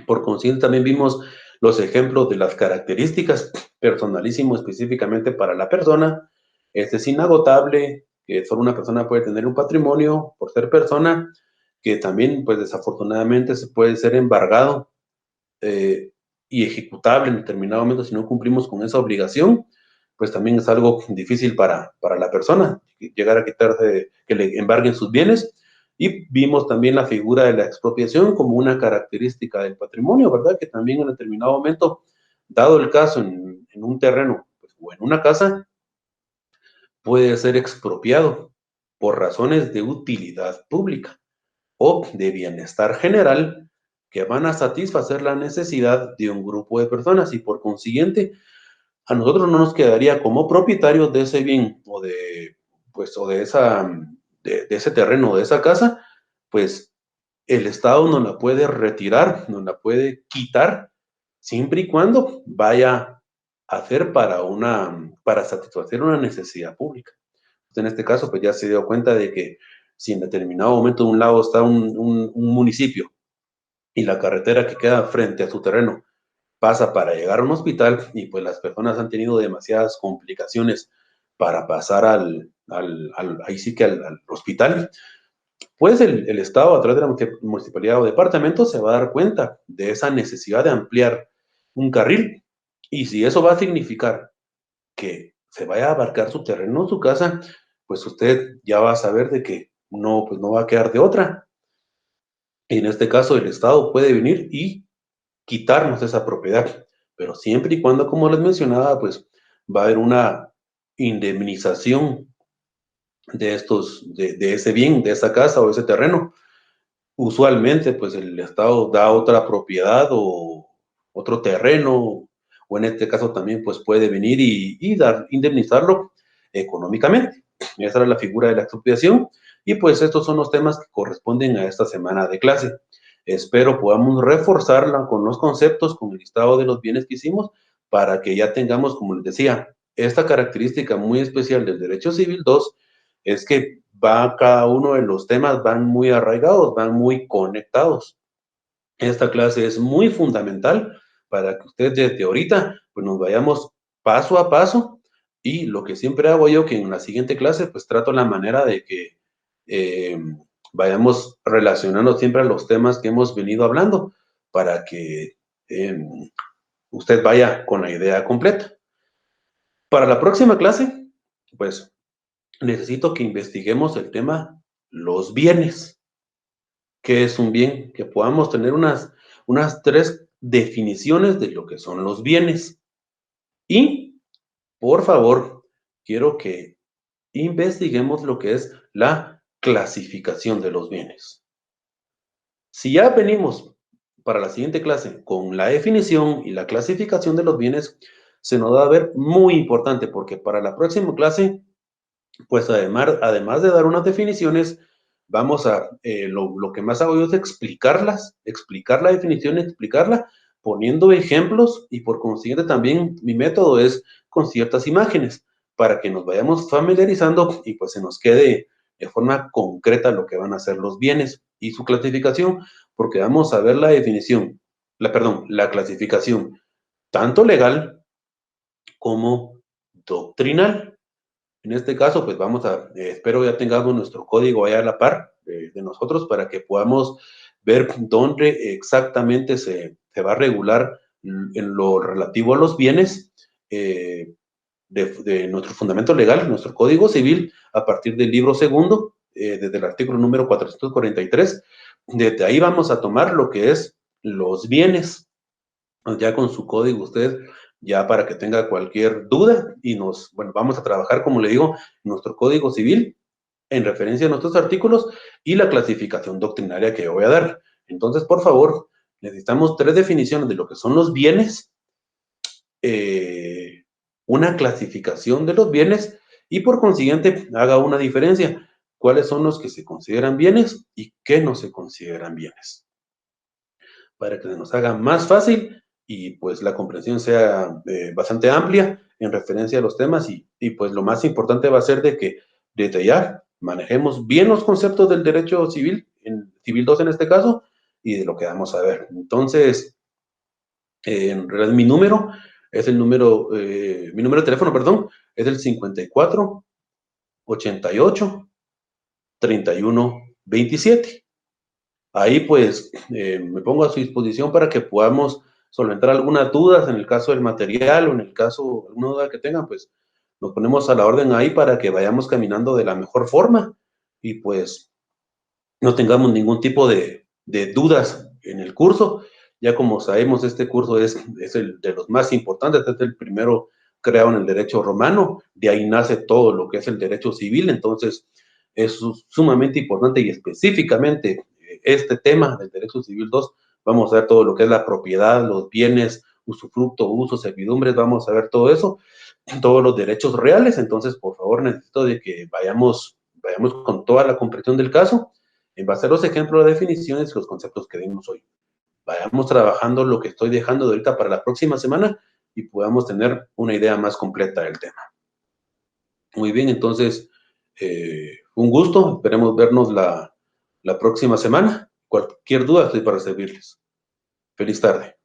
S1: Por consiguiente, también vimos los ejemplos de las características, personalísimo específicamente para la persona. Este es inagotable, que solo una persona puede tener un patrimonio por ser persona, que también, pues desafortunadamente, se puede ser embargado y ejecutable en determinado momento si no cumplimos con esa obligación, pues también es algo difícil para la persona, llegar a quitarse, que le embarguen sus bienes. Y vimos también la figura de la expropiación como una característica del patrimonio, ¿verdad? Que también en determinado momento, dado el caso en un terreno pues, o en una casa, puede ser expropiado por razones de utilidad pública o de bienestar general que van a satisfacer la necesidad de un grupo de personas y por consiguiente a nosotros no nos quedaría como propietarios de ese bien o de pues o de ese terreno o de esa casa, pues el Estado nos la puede retirar, nos la puede quitar siempre y cuando vaya a hacer para satisfacer una necesidad pública. En este caso, pues ya se dio cuenta de que si en determinado momento de un lado está un municipio y la carretera que queda frente a su terreno pasa para llegar a un hospital y pues las personas han tenido demasiadas complicaciones para pasar ahí sí que al hospital, pues el Estado a través de la municipalidad o departamento se va a dar cuenta de esa necesidad de ampliar un carril y si eso va a significar que se vaya a abarcar su terreno, su casa, pues usted ya va a saber de que no, pues no va a quedar de otra. Y en este caso el Estado puede venir y quitarnos esa propiedad, pero siempre y cuando, como les mencionaba, pues va a haber una indemnización de ese bien, de esa casa o ese terreno. Usualmente, pues el Estado da otra propiedad o otro terreno, o en este caso también, pues puede venir y indemnizarlo económicamente. Esa era la figura de la expropiación y pues estos son los temas que corresponden a esta semana de clase. Espero podamos reforzarla con los conceptos, con el listado de los bienes que hicimos, para que ya tengamos, como les decía, esta característica muy especial del derecho civil 2 es que cada uno de los temas van muy arraigados, van muy conectados. Esta clase es muy fundamental para que usted desde ahorita pues nos vayamos paso a paso y lo que siempre hago yo que en la siguiente clase pues trato la manera de que eh, vayamos relacionando siempre a los temas que hemos venido hablando para que eh, usted vaya con la idea completa. Para la próxima clase, pues necesito que investiguemos el tema los bienes. ¿Qué es un bien? Que podamos tener unas 3 definiciones de lo que son los bienes. Y por favor, quiero que investiguemos lo que es la clasificación de los bienes. Si ya venimos para la siguiente clase con la definición y la clasificación de los bienes, se nos va a ver muy importante porque para la próxima clase, pues además de dar unas definiciones, vamos a, lo que más hago yo es explicarlas, explicar la definición, explicarla, poniendo ejemplos y por consiguiente también mi método es con ciertas imágenes para que nos vayamos familiarizando y pues se nos quede de forma concreta lo que van a ser los bienes y su clasificación, porque vamos a ver la definición, la clasificación, tanto legal como doctrinal. En este caso, pues vamos a, espero ya tengamos nuestro código allá a la par de nosotros para que podamos ver dónde exactamente se va a regular en lo relativo a los bienes de nuestro fundamento legal, nuestro código civil, a partir del libro segundo, desde el artículo número 443. Desde ahí vamos a tomar lo que es los bienes, ya con su código usted, ya para que tenga cualquier duda y bueno, vamos a trabajar, como le digo, nuestro código civil en referencia a nuestros artículos y la clasificación doctrinaria que voy a dar. Entonces, por favor, necesitamos 3 definiciones de lo que son los bienes, una clasificación de los bienes y por consiguiente haga una diferencia. ¿Cuáles son los que se consideran bienes y qué no se consideran bienes? Para que se nos haga más fácil y pues la comprensión sea bastante amplia en referencia a los temas y pues lo más importante va a ser de que desde ya manejemos bien los conceptos del derecho civil, en Civil 2 en este caso, y de lo que vamos a ver. Entonces, en realidad mi número es mi número de teléfono, perdón, es el 54 88 31 27. Ahí pues me pongo a su disposición para que podamos solventar algunas dudas en el caso del material o en el caso, alguna duda que tengan, pues nos ponemos a la orden ahí para que vayamos caminando de la mejor forma y pues no tengamos ningún tipo de dudas en el curso. Ya como sabemos, este curso es el de los más importantes, es el primero creado en el derecho romano, de ahí nace todo lo que es el derecho civil, entonces es sumamente importante y específicamente este tema del derecho civil 2, vamos a ver todo lo que es la propiedad, los bienes, usufructo, uso, servidumbres, vamos a ver todo eso, todos los derechos reales, entonces por favor necesito de que vayamos con toda la comprensión del caso en base a los ejemplos, las definiciones y los conceptos que vimos hoy. Vayamos trabajando lo que estoy dejando de ahorita para la próxima semana y podamos tener una idea más completa del tema. Muy bien, entonces, un gusto. Esperemos vernos la próxima semana. Cualquier duda estoy para servirles. Feliz tarde.